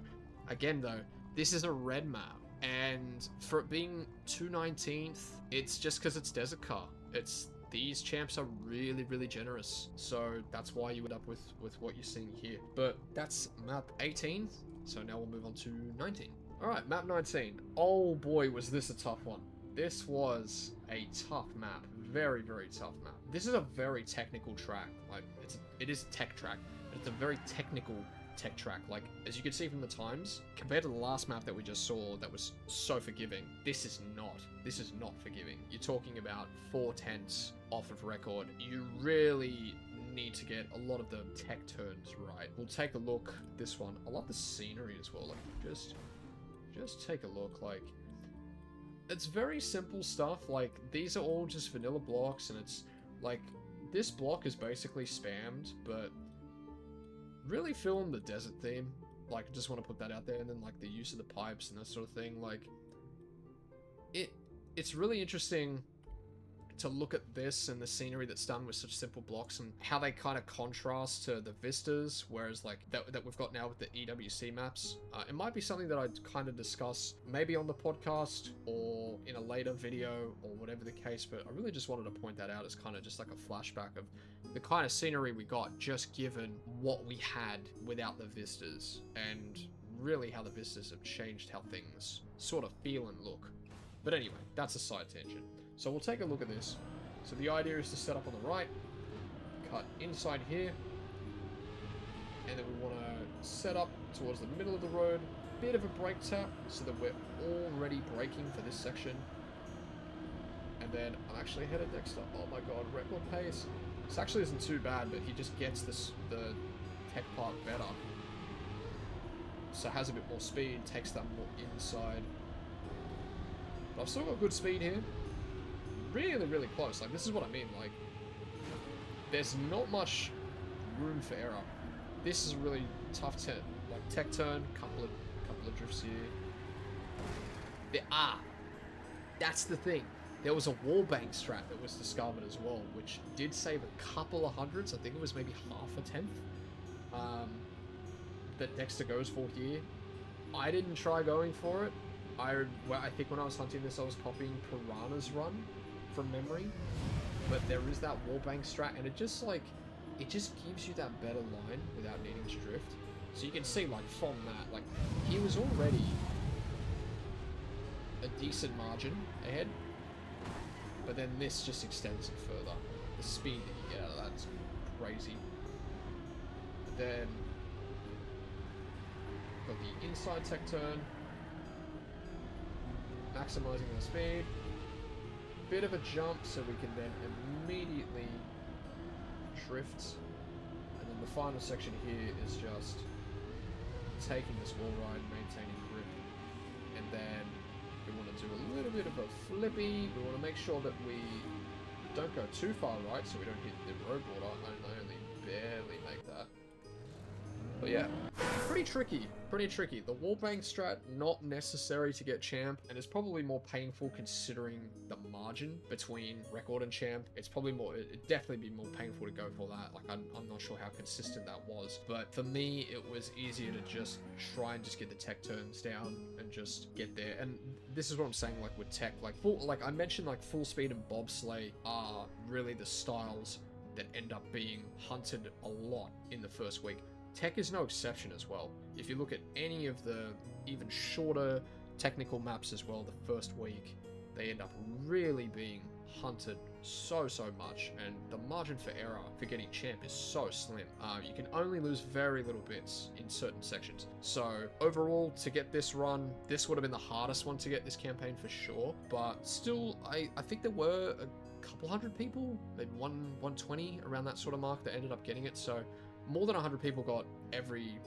again though, this is a red map, and for it being 219th, it's just because it's desert car. These champs are really generous, so that's why you end up with what you're seeing here. But that's map 18, so now we'll move on to 19. Alright, map 19. Oh boy, was this a tough one. This was a tough map, very tough map. This is a very technical track. Like, it is a tech track, but it's a very technical tech track. Like, as you can see from the times, compared to the last map that we just saw that was so forgiving, this is not forgiving. You're talking about 4/10 off of record. You really need to get a lot of the tech turns right. We'll take a look at this one. I love the scenery as well. Like, just take a look. Like, it's very simple stuff. Like, these are all just vanilla blocks, and it's like, this block is basically spammed, but really feeling the desert theme. Like, I just want to put that out there. And then, like, the use of the pipes and that sort of thing. Like, it's really interesting to look at this and the scenery that's done with such simple blocks and how they kind of contrast to the vistas, whereas like that we've got now with the EWC maps. It might be something that I'd kind of discuss maybe on the podcast or in a later video or whatever the case, but I really just wanted to point that out as kind of just like a flashback of the kind of scenery we got just given what we had without the vistas, and really how the vistas have changed how things sort of feel and look. But anyway, that's a side tangent. So we'll take a look at this. So the idea is to set up on the right, cut inside here, and then we want to set up towards the middle of the road, bit of a brake tap so that we're already braking for this section. And then I'm actually ahead of Dexter. Oh my god, record pace. This actually isn't too bad, but he just gets the tech part better. So has a bit more speed, takes that more inside. But I've still got good speed here. Really, really close. Like, this is what I mean. Like, there's not much room for error. This is a really tough tech turn. Couple of drifts here. That's the thing. There was a wallbang strat that was discovered as well, which did save a couple of hundreds. I think it was maybe half a tenth. That Dexter goes for here. I didn't try going for it. I think when I was hunting this, I was copying Piranha's run from memory. But there is that wallbang strat, and it just gives you that better line without needing to drift. So you can see, like, from that, like, he was already a decent margin ahead, but then this just extends it further. The speed that you get out of that is crazy. But then got the inside tech turn, maximizing the speed, bit of a jump so we can then immediately drift, and then the final section here is just taking this wall ride, maintaining grip, and then we want to do a little bit of a flippy. We want to make sure that we don't go too far right so we don't hit the road border, and I only barely make that. But yeah, pretty tricky. The wallbang strat, not necessary to get champ, and it's probably more painful considering the margin between record and champ. It's probably more, it'd definitely be more painful to go for that. Like, I'm not sure how consistent that was, but for me, it was easier to just try and just get the tech turns down and just get there. And this is what I'm saying, like with tech, like I mentioned, like full speed and bobsleigh are really the styles that end up being hunted a lot in the first week. Tech is no exception as well. If you look at any of the even shorter technical maps as well, the first week, they end up really being hunted so much, and the margin for error for getting champ is so slim. You can only lose very little bits in certain sections. So overall, to get this run, this would have been the hardest one to get this campaign for sure, but still, I think there were a couple hundred people, maybe 120 around that sort of mark that ended up getting it. So more than 100 people got every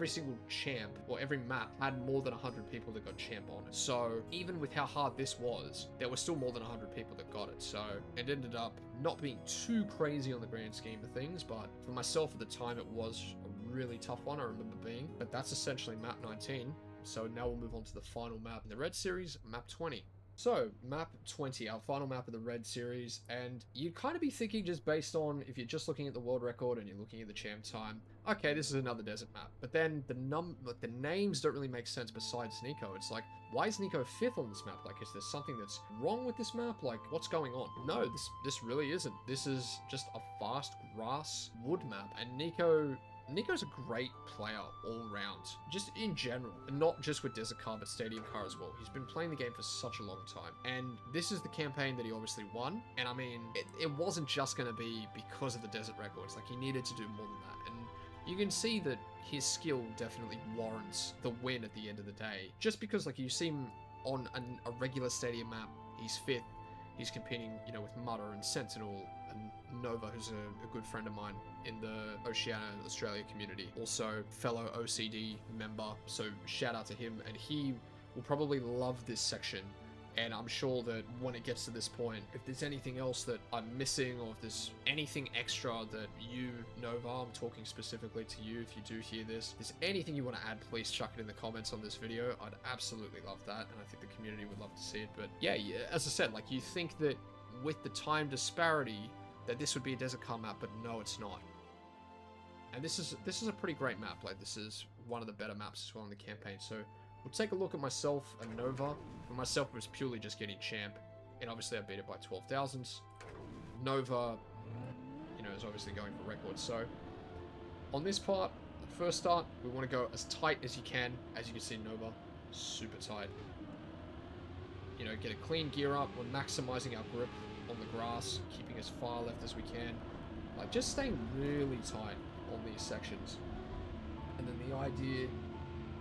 single champ, or every map had more than 100 people that got champ on it. So even with how hard this was, there were still more than 100 people that got it. So it ended up not being too crazy on the grand scheme of things, but for myself at the time, it was a really tough one, I remember being. But that's essentially map 19. So now we'll move on to the final map in the red series, map 20. So, map 20, our final map of the red series, and you'd kind of be thinking, just based on, if you're just looking at the world record and you're looking at the champ time, okay, this is another desert map. But then the names don't really make sense besides Nico. It's like, why is Nico 5th on this map? Like, is there something that's wrong with this map? Like, what's going on? No, this really isn't. This is just a fast grass wood map, and Nico's a great player all round, just in general, and not just with Desert Car, but Stadium Car as well. He's been playing the game for such a long time, and this is the campaign that he obviously won, and I mean, it wasn't just going to be because of the Desert records. Like, he needed to do more than that, and you can see that his skill definitely warrants the win at the end of the day, just because, like, you see him on a regular Stadium map, he's 5th, he's competing, you know, with Mutter and Sentinel and Nova, who's a good friend of mine in the Oceania, Australia community. Also, fellow OCD member, so shout out to him, and he will probably love this section. And I'm sure that when it gets to this point, if there's anything else that I'm missing, or if there's anything extra that you, Nova, I'm talking specifically to you, if you do hear this, if there's anything you want to add, please chuck it in the comments on this video. I'd absolutely love that, and I think the community would love to see it. But yeah, as I said, like, you think that with the time disparity that this would be a desert car map, but no, it's not. And this is a pretty great map. Like, this is one of the better maps as well in the campaign. So we'll take a look at myself and Nova. For myself, it was purely just getting champ, and obviously I beat it by 12 thousandths. Nova, you know, is obviously going for records. So on this part, first start, we want to go as tight as you can. As you can see, Nova, super tight. You know, get a clean gear up. We're maximizing our grip on the grass, keeping as far left as we can. Like, just staying really tight on these sections. And then the idea,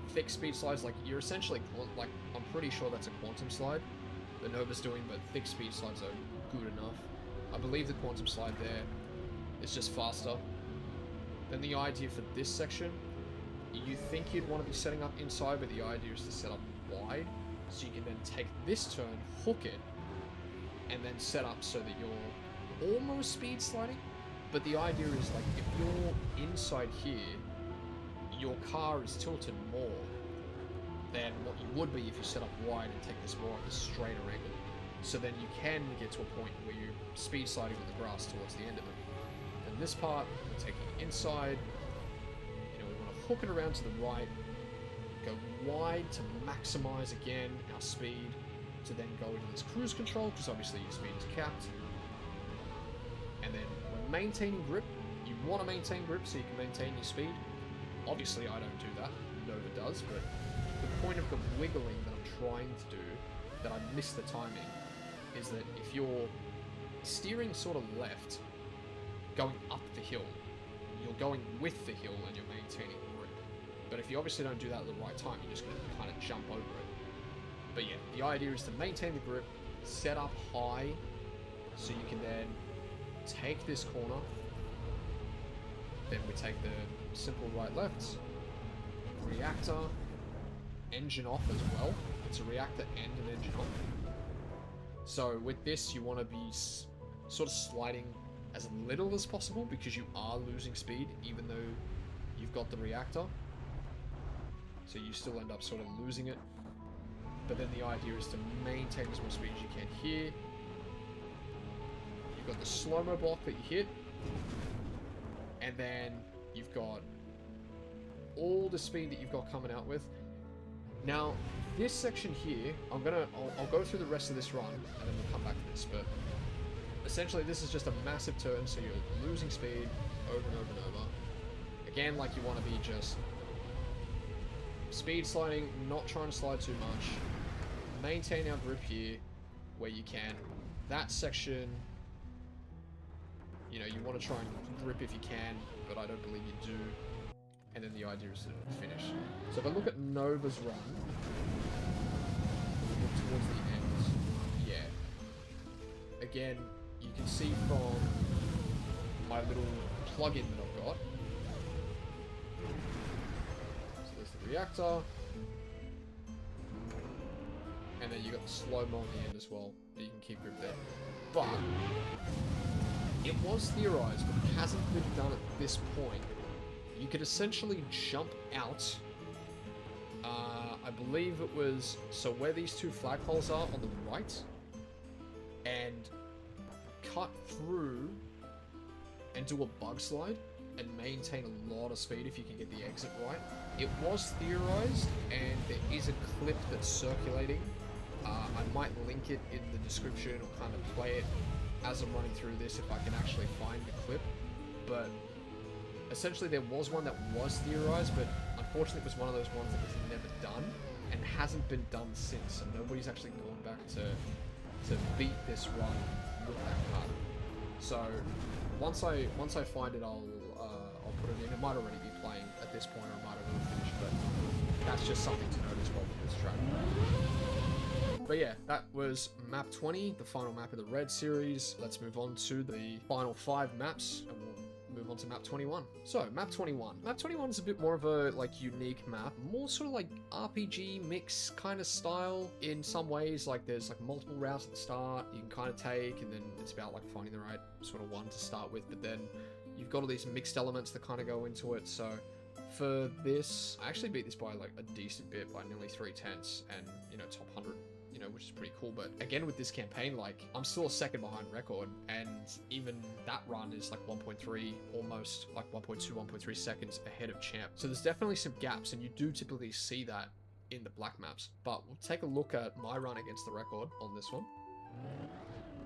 thick speed slides, like, you're essentially, like, I'm pretty sure that's a quantum slide that Nova's doing, but thick speed slides are good enough. I believe the quantum slide there is just faster. Then the idea for this section, you think you'd want to be setting up inside, but the idea is to set up wide, so you can then take this turn, hook it, and then set up so that you're almost speed sliding. But the idea is, like, if you're inside here, your car is tilted more than what you would be if you set up wide and take this more of a straighter angle. So then you can get to a point where you're speed sliding with the grass towards the end of it. And this part, we're taking it inside. You know, we want to hook it around to the right, go wide to maximize again our speed, to then go into this cruise control, because obviously your speed is capped. And then we're maintaining grip. You want to maintain grip so you can maintain your speed. Obviously I don't do that, Nova does, but the point of the wiggling that I'm trying to do, that I miss the timing, is that if you're steering sort of left, going up the hill, you're going with the hill and you're maintaining grip. But if you obviously don't do that at the right time, you're just going to kind of jump over it. But yeah, the idea is to maintain the grip, set up high, so you can then take this corner. Then we take the simple right-left, reactor, engine off as well. It's a reactor and an engine off. So with this, you want to be sort of sliding as little as possible, because you are losing speed even though you've got the reactor. So you still end up sort of losing it. But then the idea is to maintain as much speed as you can here. You've got the slow-mo block that you hit. And then you've got all the speed that you've got coming out with. Now, this section here, I'll go through the rest of this run, and then we'll come back to this, but essentially this is just a massive turn, so you're losing speed over and over and over. Again, like, you want to be just speed sliding, not trying to slide too much. Maintain our grip here where you can. That section, you know, you want to try and grip if you can, but I don't believe you do. And then the idea is to finish. So if I look at Nova's run, we look towards the end, yeah. Again, you can see from my little plug-in that I've got. So there's the reactor. And then you got the slow-mo on the end as well, that you can keep grip there. But it was theorized, but it hasn't been done at this point. You could essentially jump out, I believe it was, so where these two flagpoles are on the right, and cut through and do a bug slide and maintain a lot of speed if you can get the exit right. It was theorized, and there is a clip that's circulating. I might link it in the description or kind of play it as I'm running through this if I can actually find the clip. But essentially there was one that was theorized, but unfortunately it was one of those ones that was never done and hasn't been done since, so nobody's actually gone back to beat this run with that cut. So once I find it, I'll put it in. It might already be playing at this point, or it might have already finished, but that's just something to note as well with this track. But yeah, that was map 20, the final map of the Red series. Let's move on to the final 5 maps, and we'll move on to map 21. So, map 21. Map 21 is a bit more of a, like, unique map. More sort of like RPG mix kind of style in some ways. Like, there's, like, multiple routes at the start you can kind of take, and then it's about, like, finding the right sort of one to start with. But then you've got all these mixed elements that kind of go into it. So, for this, I actually beat this by, like, a decent bit, by nearly 3/10, and, you know, top 100 you know, which is pretty cool. But again, with this campaign, like, I'm still a second behind record, and even that run is like 1.3, almost like 1.2, 1.3 seconds ahead of champ. So there's definitely some gaps, and you do typically see that in the black maps. But we'll take a look at my run against the record on this one.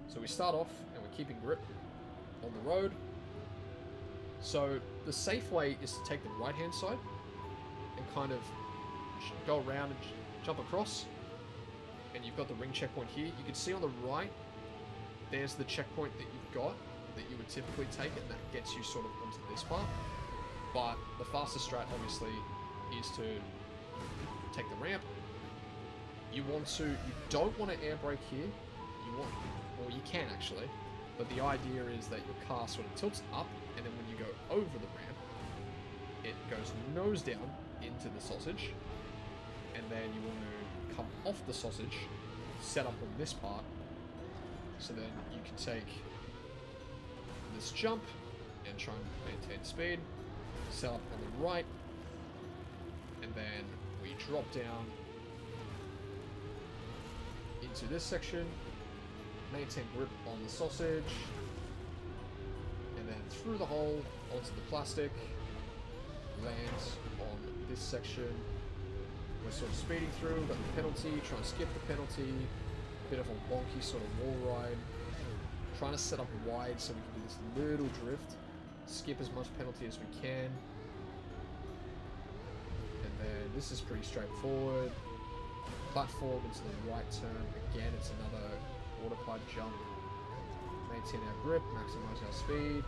So we start off, and we're keeping grip on the road. So the safe way is to take the right-hand side and kind of go around and jump across. And you've got the ring checkpoint here. You can see on the right, there's the checkpoint that you've got that you would typically take, and that gets you sort of onto this part. But the fastest strat, obviously, is to take the ramp. You don't want to air brake here. Well, you can actually, but the idea is that your car sort of tilts up, and then when you go over the ramp, it goes nose down into the sausage, and then you want to come off the sausage, set up on this part, so then you can take this jump and try and maintain speed, set up on the right, and then we drop down into this section, maintain grip on the sausage, and then through the hole onto the plastic, lands on this section. We're sort of speeding through, got the penalty, trying to skip the penalty, bit of a wonky sort of wall ride, trying to set up wide so we can do this little drift, skip as much penalty as we can, and then this is pretty straightforward. Platform into the right turn, again it's another autopilot jump, maintain our grip, maximize our speed.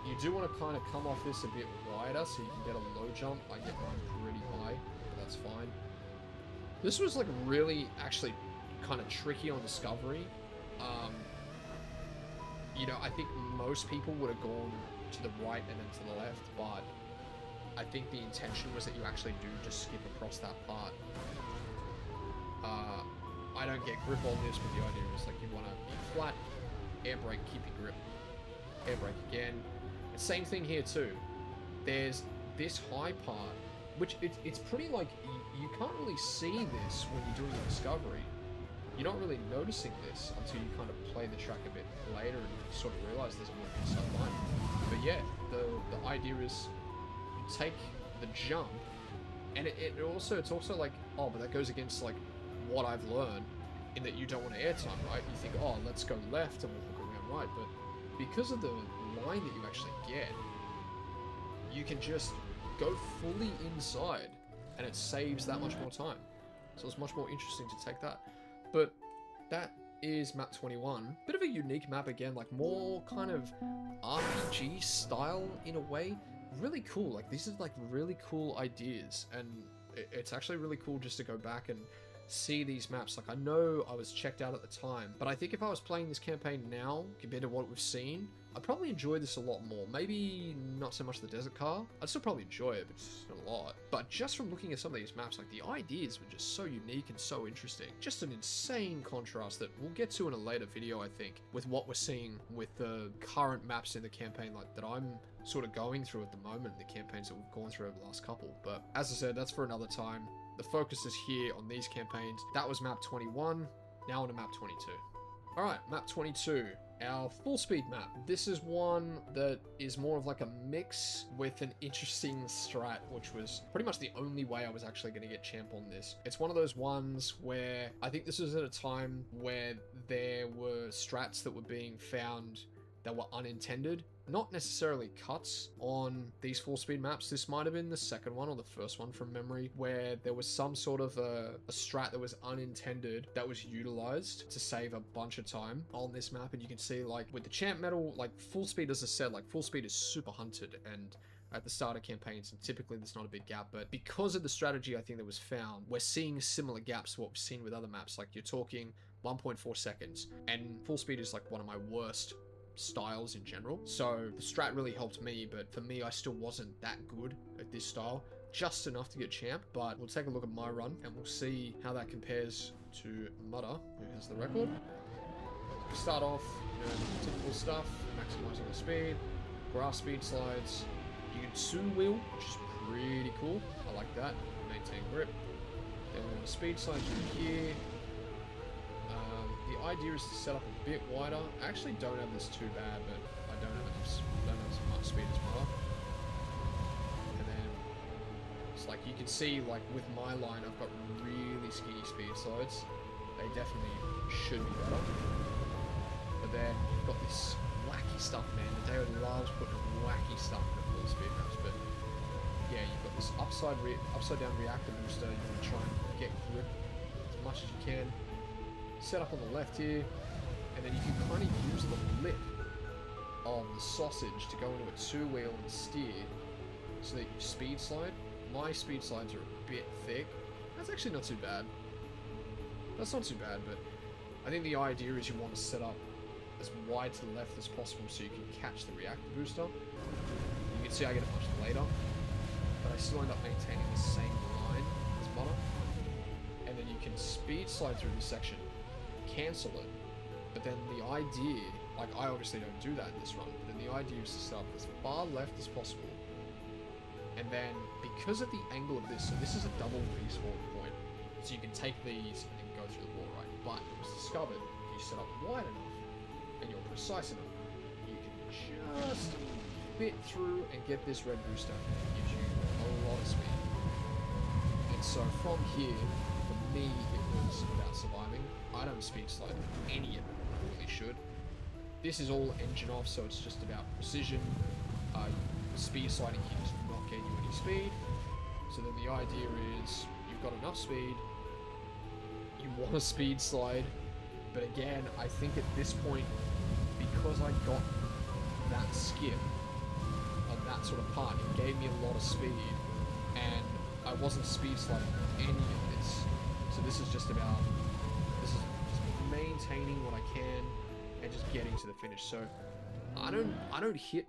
You do want to kind of come off this a bit wider so you can get a low jump. I get mine pretty high, but that's fine. This was like really actually kind of tricky on discovery. You know, I think most people would have gone to the right and then to the left, but I think the intention was that you actually do just skip across that part. I don't get grip on this, but the idea is like you want to be flat, air brake, keep your grip, air brake again. And same thing here too. There's this high part, which it's pretty like, you can't really see this when you're doing a discovery. You're not really noticing this until you kind of play the track a bit later and you sort of realize there's more inside line. But yeah, the idea is you take the jump, and it's also like, oh, but that goes against like what I've learned in that you don't want to air time, right? You think, oh, let's go left and we'll hook around right, but because of the line that you actually get, you can just go fully inside and it saves that much more time. So it's much more interesting to take that. But that is map 21. Bit of a unique map again, like more kind of RPG style in a way. Really cool. Like these are like really cool ideas, and it's actually really cool just to go back and see these maps. Like I know I was checked out at the time, but I think if I was playing this campaign now compared to what we've seen, I'd probably enjoy this a lot more. Maybe not so much the desert car. I'd still probably enjoy it, but just not a lot. But just from looking at some of these maps, like the ideas were just so unique and so interesting. Just an insane contrast that we'll get to in a later video, I think, with what we're seeing with the current maps in the campaign, like that I'm sort of going through at the moment, the campaigns that we've gone through over the last couple. But as I said, that's for another time. The focus is here on these campaigns. That was map 21, now on to map 22. All right, map 22. Our full speed map. This is one that is more of like a mix with an interesting strat, which was pretty much the only way I was actually going to get champ on this. It's one of those ones where I think this was at a time where there were strats that were being found that were unintended. Not necessarily cuts on these full speed maps. This might have been the second one or the first one from memory, where there was some sort of a strat that was unintended that was utilized to save a bunch of time on this map. And you can see, like with the champ medal, like full speed, as I said, like full speed is super hunted and at the start of campaigns, and typically there's not a big gap, but because of the strategy I think that was found, we're seeing similar gaps to what we've seen with other maps. Like you're talking 1.4 seconds, and full speed is like one of my worst styles in general. So the strat really helped me, but for me, I still wasn't that good at this style. Just enough to get champ, but we'll take a look at my run and we'll see how that compares to Mudder, who has the record. We start off, you know, typical stuff, maximizing the speed, grass speed slides. You can two wheel, which is pretty cool. I like that. Maintain grip. Then we're going to speed slide through here. The idea is to set up a bit wider. I actually don't have this too bad, but I don't have as much speed as well. And then it's like you can see, like with my line, I've got really skinny speed slides. They definitely should be better. But then you've got this wacky stuff, man. Nadeo loves putting wacky stuff in the full speed maps, but yeah, you've got this upside down reactor booster. You want to try and get grip as much as you can. Set up on the left here, and then you can kind of use the lip of the sausage to go into a two-wheel and steer so that you speed slide. My speed slides are a bit thick. That's actually not too bad. That's not too bad, but I think the idea is you want to set up as wide to the left as possible so you can catch the reactor booster. You can see I get it much later, but I still end up maintaining the same line as Mono. And then you can speed slide through this section, cancel it, but then the idea, like I obviously don't do that in this run, but then the idea is to set up as far left as possible, and then because of the angle of this, so this is a double respawn point, so you can take these and then go through the wall, right? But it was discovered if you set up wide enough and you're precise enough, you can just fit through and get this red booster, and it gives you a lot of speed. And so from here, for me, it was about surviving. I don't speed slide any of it, I really should. This is all engine off, so it's just about precision. Speed sliding here does not get you any speed. So then the idea is, you've got enough speed, you want to speed slide, but again, I think at this point, because I got that skip on that sort of part, it gave me a lot of speed, and I wasn't speed sliding any of this. So this is just maintaining what I can and just getting to the finish. So I don't hit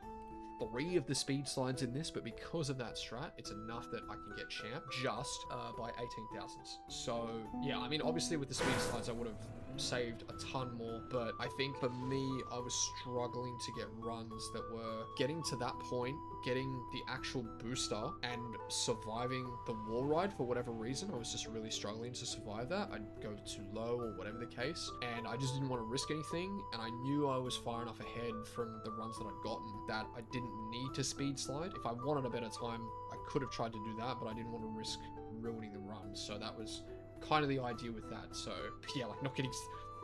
3 of the speed slides in this, but because of that strat, it's enough that I can get champ just by 18 thousandths. So yeah, I mean, obviously with the speed slides, I would have saved a ton more, but I think for me, I was struggling to get runs that were getting to that point, getting the actual booster and surviving the wall ride for whatever reason. I was just really struggling to survive that. I'd go too low or whatever the case, and I just didn't want to risk anything, and I knew I was far enough ahead from the runs that I'd gotten that I didn't need to speed slide. If I wanted a better time, I could have tried to do that, but I didn't want to risk ruining the run. So that was kind of the idea with that. So yeah, like not getting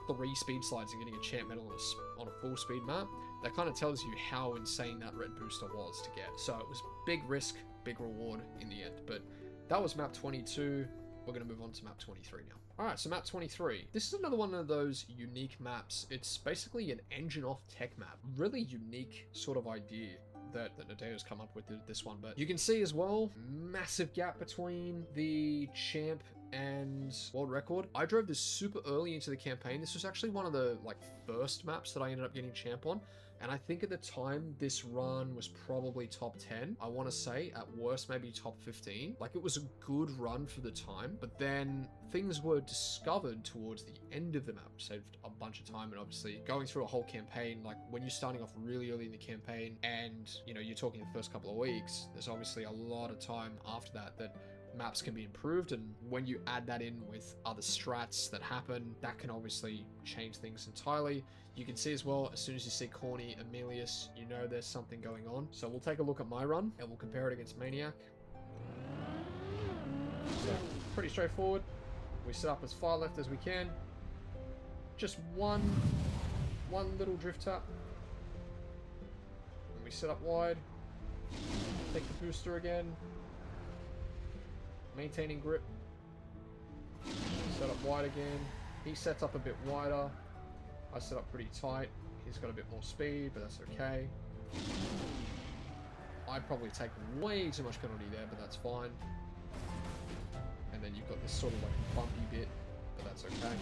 3 speed slides and getting a champ medal on a full speed map, that kind of tells you how insane that red booster was to get. So it was big risk, big reward in the end. But that was map 22. We're going to move on to map 23 now. Alright, so map 23. This is another one of those unique maps. It's basically an engine off tech map. Really unique sort of idea that Nadeo's come up with this one. But you can see as well, massive gap between the champ and world record. I drove this super early into the campaign. This was actually one of the first maps that I ended up getting champ on, and I think at the time this run was probably top 10. I want to say at worst maybe top 15. Like, it was a good run for the time, but then things were discovered towards the end of the map, which saved a bunch of time. And obviously going through a whole campaign, like when you're starting off really early in the campaign and you're talking the first couple of weeks, there's obviously a lot of time after that maps can be improved, and when you add that in with other strats that happen, that can obviously change things entirely. You can see as well, as soon as you see Corny, Emilius, you know there's something going on. So we'll take a look at my run and we'll compare it against Maniac. So pretty straightforward. We set up as far left as we can. Just one little drift tap, and we set up wide. Take the booster again. Maintaining grip. Set up wide again. He sets up a bit wider. I set up pretty tight. He's got a bit more speed, but that's okay. I probably take way too much penalty there, but that's fine. And then you've got this sort of bumpy bit, but that's okay.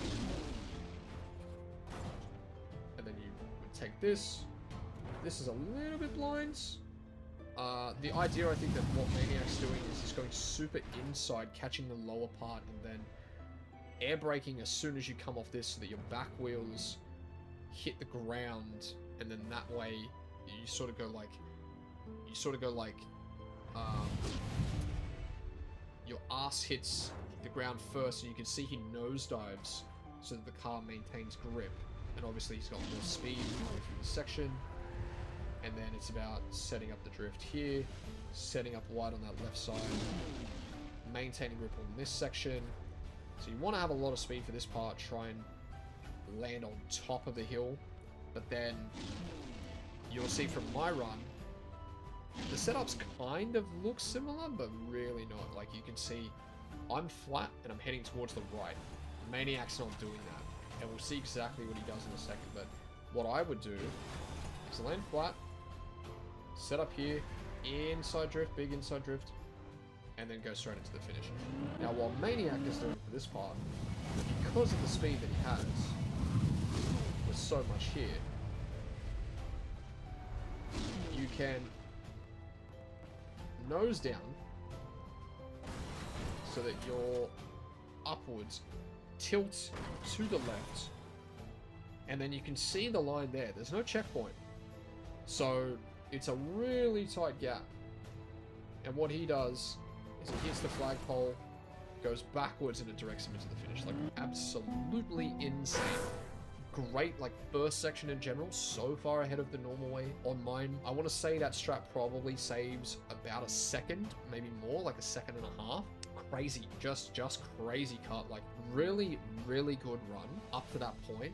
And then you would take this. This is a little bit blinds. The idea, I think, that what Maniac's doing is he's going super inside, catching the lower part, and then air braking as soon as you come off this so that your back wheels hit the ground, and then that way you sort of go like, your ass hits the ground first, and you can see he nosedives so that the car maintains grip. And obviously he's got more speed going through the section. And then it's about setting up the drift here, setting up wide on that left side, maintaining grip on this section. So you want to have a lot of speed for this part, try and land on top of the hill. But then you'll see from my run, the setups kind of look similar, but really not. Like you can see, I'm flat and I'm heading towards the right. Maniac's not doing that. And we'll see exactly what he does in a second. But what I would do is land flat, set up here, inside drift, big inside drift, and then go straight into the finish. Now what Maniac is doing for this part, because of the speed that he has, with so much here, you can nose down so that your upwards tilt to the left, and then you can see the line there. There's no checkpoint, so it's a really tight gap. And what he does is he hits the flagpole, goes backwards, and it directs him into the finish. Like absolutely insane. Great, like, first section in general, so far ahead of the normal way on mine. I want to say that strat probably saves about a second, maybe more, like a second and a half. Crazy, just crazy cut. Like, really, really good run up to that point.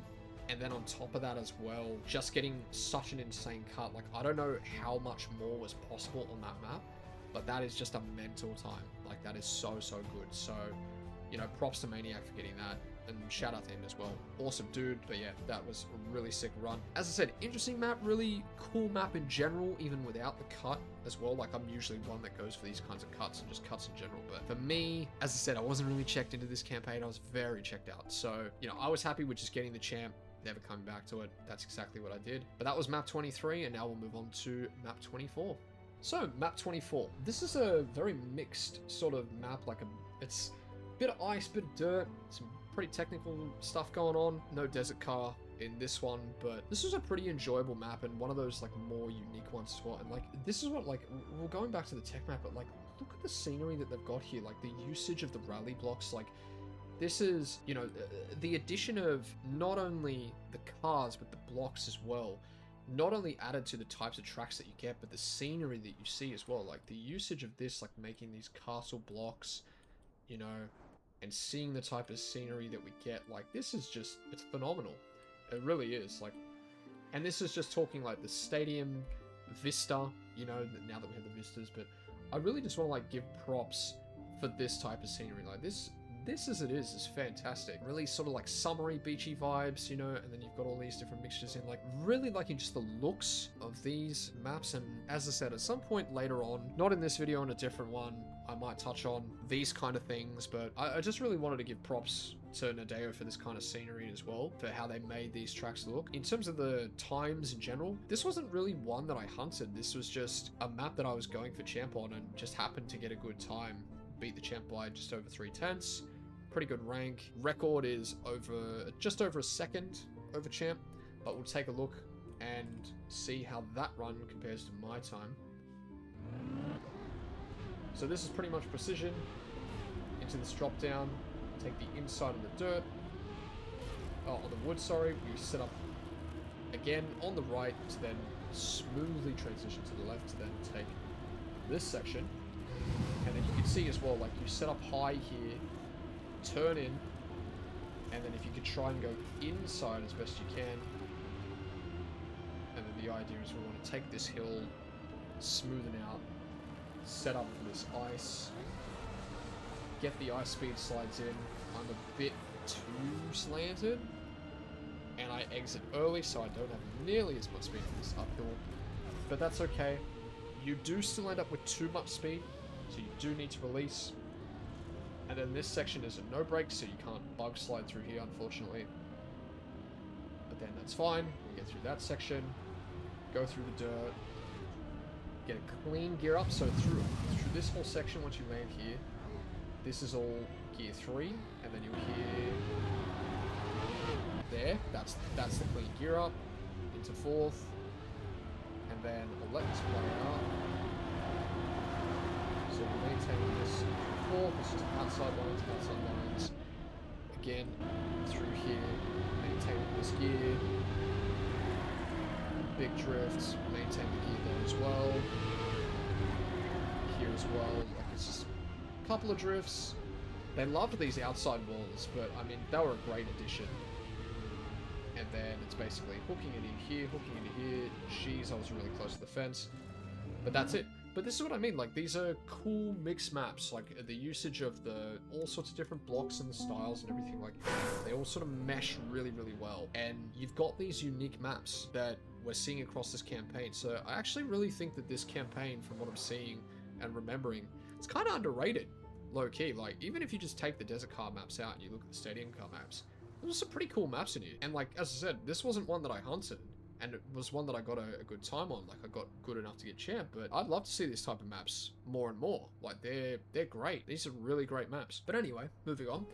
And then on top of that as well, just getting such an insane cut. Like, I don't know how much more was possible on that map, but that is just a mental time. Like, that is so good. So, you know, props to Maniac for getting that. And shout out to him as well. Awesome dude. But yeah, that was a really sick run. As I said, interesting map, really cool map in general, even without the cut as well. Like, I'm usually one that goes for these kinds of cuts and just cuts in general. But for me, as I said, I wasn't really checked into this campaign. I was very checked out. So, you know, I was happy with just getting the champ, never coming back to it. That's exactly what I did. But that was map 23, and now we'll move on to map 24. So, map 24. This is a very mixed sort of map. It's a bit of ice, bit of dirt, some pretty technical stuff going on. No desert car in this one, but this was a pretty enjoyable map and one of those like more unique ones as well. And like, this is what, like, we're going back to the tech map, but like, look at the scenery that they've got here. Like the usage of the rally blocks, like this is, you know, the addition of not only the cars, but the blocks as well. Not only added to the types of tracks that you get, but the scenery that you see as well. Like the usage of this, like making these castle blocks, you know, and seeing the type of scenery that we get, like, this is just, it's phenomenal. It really is. Like, and this is just talking like the stadium vista, you know, now that we have the vistas, but I really just want to like give props for this type of scenery. Like this as it is fantastic. Really sort of like summery, beachy vibes, you know, and then you've got all these different mixtures in, like really liking just the looks of these maps. And as I said, at some point later on, not in this video, in a different one, I might touch on these kind of things, but I just really wanted to give props to Nadeo for this kind of scenery as well, for how they made these tracks look. In terms of the times in general, this wasn't really one that I hunted. This was just a map that I was going for champ on and just happened to get a good time. Beat the champ by just over 3/10. Pretty good rank. Record is just over a second over champ, but we'll take a look and see how that run compares to my time. So this is pretty much precision into this drop down. Take the inside of the dirt, on the wood, sorry. We set up again on the right to then smoothly transition to the left to then take this section. And then you can see as well, like you set up high here, turn in, and then if you could try and go inside as best you can. And then the idea is we want to take this hill, smoothen out, set up for this ice, get the ice speed slides in. I'm a bit too slanted, and I exit early, so I don't have nearly as much speed for this uphill, but that's okay. You do still end up with too much speed, so you do need to release. And then this section is a no break, so you can't bug slide through here, unfortunately. But then that's fine. We get through that section, go through the dirt, get a clean gear up. So through this whole section, once you land here, this is all gear 3, and then you'll hear there. That's the clean gear up into 4th, and then I'll let this play out. So we're maintaining this before. It's just outside lines. Again, through here, maintaining this gear. Big drifts, maintain the gear there as well. Here as well, like it's just a couple of drifts. They loved these outside walls, but I mean, they were a great addition. And then it's basically hooking it in here, hooking it in here. Jeez, I was really close to the fence. But that's it. But this is what I mean, like these are cool mixed maps, like the usage of the all sorts of different blocks and the styles and everything, like they all sort of mesh really, really well. And you've got these unique maps that we're seeing across this campaign. So I actually really think that this campaign, from what I'm seeing and remembering, it's kind of underrated, low key. Like even if you just take the desert car maps out and you look at the stadium car maps, there's some pretty cool maps in here. And like, as I said, this wasn't one that I hunted. And it was one that I got a good time on. Like I got good enough to get champ, but I'd love to see this type of maps more and more. Like they're great. These are really great maps. But anyway, moving on.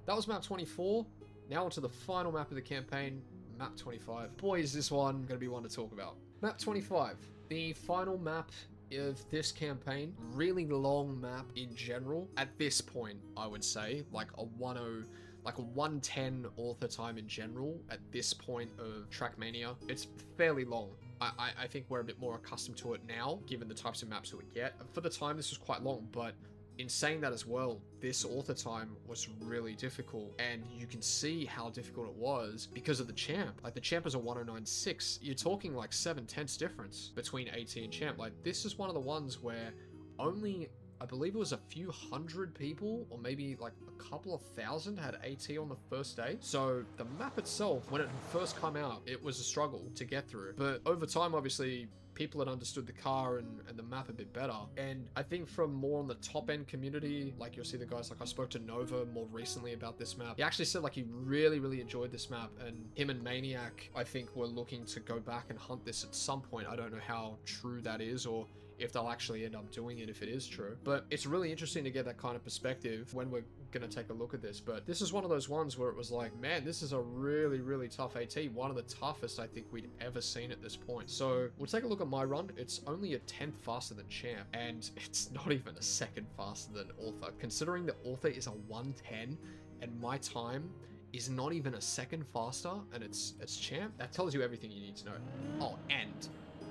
That was map 24. Now onto the final map of the campaign, map 25. Boy, is this one going to be one to talk about. Map 25, the final map of this campaign. Really long map in general. At this point, I would say like a 110 author time in general at this point of Trackmania. It's fairly long. I think we're a bit more accustomed to it now, given the types of maps that we get. For the time, this was quite long, but in saying that as well, this author time was really difficult, and you can see how difficult it was because of the champ. Like the champ is a 109.6. You're talking like 7/10 difference between AT and champ. Like this is one of the ones where only, I believe it was a few hundred people, or maybe like a couple of thousand had AT on the first day. So the map itself, when it first came out, it was a struggle to get through. But over time, obviously, people had understood the car and the map a bit better. And I think from more on the top end community, like you'll see the guys, like I spoke to Nova more recently about this map. He actually said like he really, really enjoyed this map, and him and Maniac, I think, were looking to go back and hunt this at some point. I don't know how true that is, or if they'll actually end up doing it, if it is true. But it's really interesting to get that kind of perspective when we're gonna take a look at this. But this is one of those ones where it was like, man, this is a really, really tough AT. One of the toughest I think we'd ever seen at this point. So we'll take a look at my run. It's only a 10th faster than champ, and it's not even a second faster than author. Considering the author is a 110 and my time is not even a second faster, and it's champ, that tells you everything you need to know. Oh, and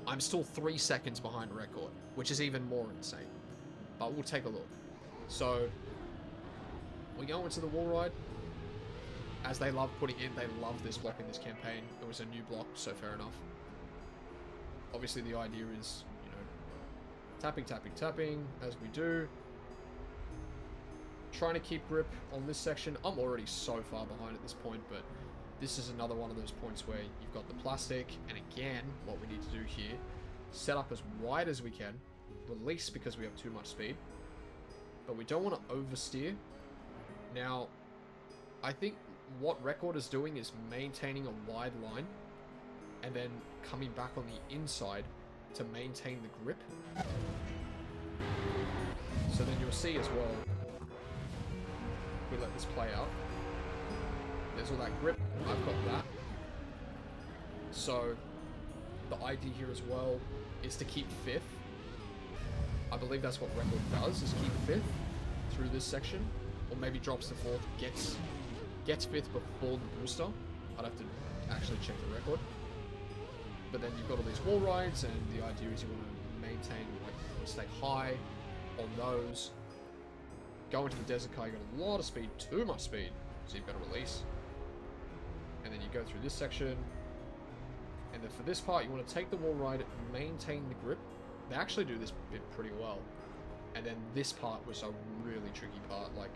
I'm still 3 seconds behind record, which is even more insane. But we'll take a look. So we go into the wall ride. As they love putting in, they love this block in this campaign. It was a new block, so fair enough. Obviously the idea is, you know, tapping, tapping, tapping, as we do. Trying to keep grip on this section. I'm already so far behind at this point, but this is another one of those points where you've got the plastic, and again, what we need to do here, set up as wide as we can, release because we have too much speed, but we don't want to oversteer. Now, I think what Record is doing is maintaining a wide line, and then coming back on the inside to maintain the grip. So then you'll see as well, we let this play out. There's all that grip, I've got that. So the idea here as well is to keep 5th. I believe that's what Record does, is keep 5th through this section, or maybe drops to 4th, gets 5th before the booster. I'd have to actually check the record. But then you've got all these wall rides, and the idea is you want to maintain, like, stay high on those. Go into the desert car, you got a lot of speed, too much speed, so you've got to release. And then you go through this section, and then for this part you want to take the wall ride, maintain the grip. They actually do this bit pretty well. And then this part was a really tricky part. Like,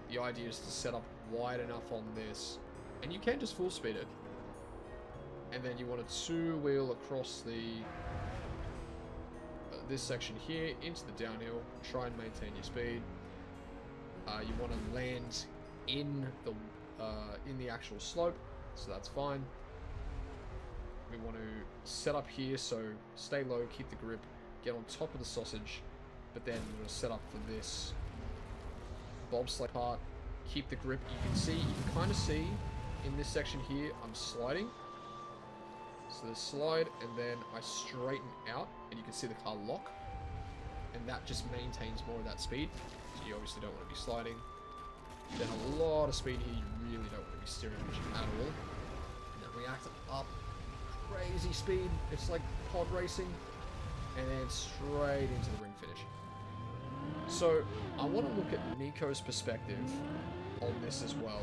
the idea is to set up wide enough on this, and you can just full speed it. And then you want to two-wheel across the this section here into the downhill. Try and maintain your speed. You want to land in the actual slope, so that's fine. We want to set up here, so stay low, keep the grip, get on top of the sausage, but then we're going to set up for this bobsleigh part, keep the grip. You can kind of see in this section here, I'm sliding. So there's slide, and then I straighten out, and you can see the car lock, and that just maintains more of that speed. So you obviously don't want to be sliding. Then a lot of speed here, you really don't want to be steering engine at all. And then react up, crazy speed, it's like pod racing, and then straight into the ring finish. So I want to look at Nico's perspective on this as well,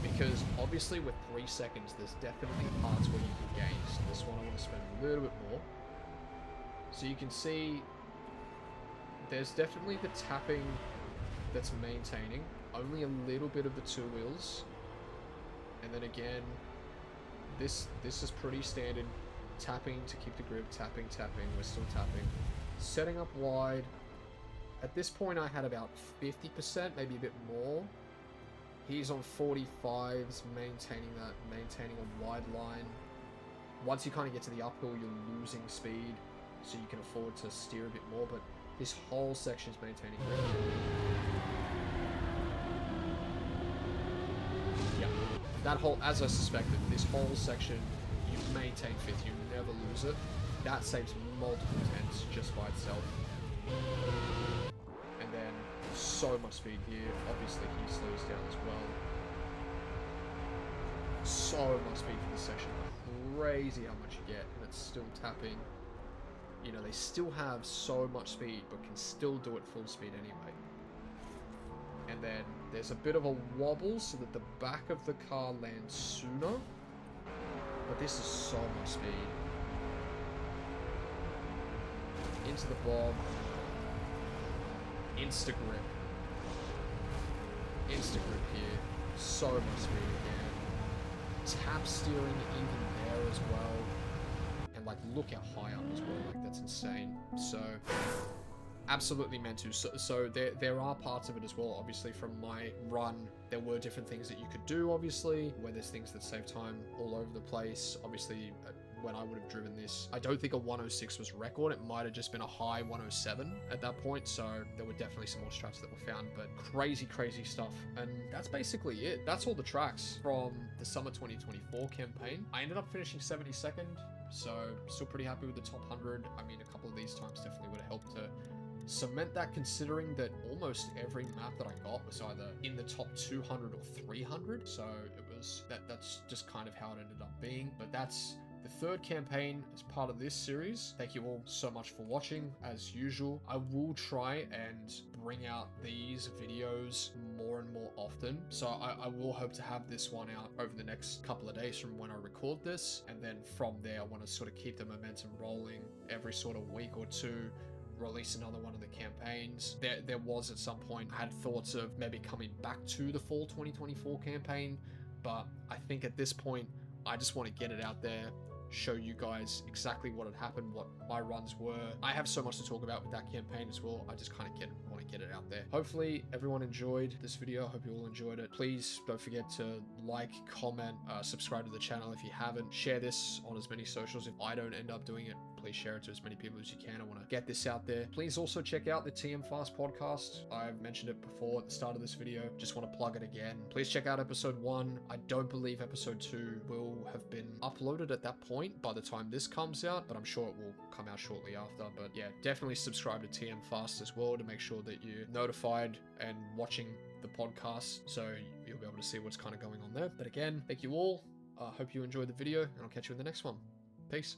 because obviously with 3 seconds, there's definitely parts where you can gain. So this one I want to spend a little bit more. So you can see there's definitely the tapping that's maintaining, only a little bit of the 2 wheels, and then again, this is pretty standard, tapping to keep the grip, tapping, we're still tapping, setting up wide. At this point I had about 50%, maybe a bit more. He's on 45s, maintaining a wide line. Once you kind of get to the uphill, you're losing speed, so you can afford to steer a bit more, but this whole section is maintaining grip. Yeah, that whole, as I suspected, this whole section, you maintain 5th, you never lose it. That saves multiple tenths just by itself. And then so much speed here. Obviously he slows down as well. So much speed for this section. Crazy how much you get, and it's still tapping. You know, they still have so much speed, but can still do it full speed anyway. And then there's a bit of a wobble so that the back of the car lands sooner. But this is so much speed. Into the bob. Insta grip. Insta grip here. So much speed again. Tap steering even there as well. And like, look how high up as well. Like, that's insane. So absolutely meant to. So there are parts of it as well. Obviously from my run, there were different things that you could do, obviously, where there's things that save time all over the place. Obviously, when I would have driven this, I don't think a 106 was record. It might have just been a high 107 at that point. So there were definitely some more tracks that were found, but crazy stuff. And that's basically it. That's all the tracks from the summer 2024 campaign. I ended up finishing 72nd. So still pretty happy with the top 100. I mean, a couple of these times definitely would have helped to cement that, considering that almost every map that I got was either in the top 200 or 300. So it was that's just kind of how it ended up being. But that's the 3rd campaign as part of this series. Thank you all so much for watching. As usual, I will try and bring out these videos more and more often. So I will hope to have this one out over the next couple of days from when I record this. And then from there, I want to sort of keep the momentum rolling every sort of week or two. Release another one of the campaigns. There was at some point, I had thoughts of maybe coming back to the fall 2024 campaign, but I think at this point, I just want to get it out there, show you guys exactly what had happened, what my runs were. I have so much to talk about with that campaign as well. I just kind of want to get it out there. Hopefully everyone enjoyed this video. I hope you all enjoyed it. Please don't forget to like, comment, subscribe to the channel if you haven't. Share this on as many socials. If I don't end up doing it, please share it to as many people as you can. I want to get this out there. Please also check out the TMFAST podcast. I've mentioned it before at the start of this video. Just want to plug it again. Please check out episode 1. I don't believe episode 2 will have been uploaded at that point by the time this comes out, but I'm sure it will come out shortly after. But yeah, definitely subscribe to TMFAST as well to make sure that you're notified and watching the podcast, so you'll be able to see what's kind of going on there. But again, thank you all. Hope you enjoyed the video, and I'll catch you in the next one. Peace.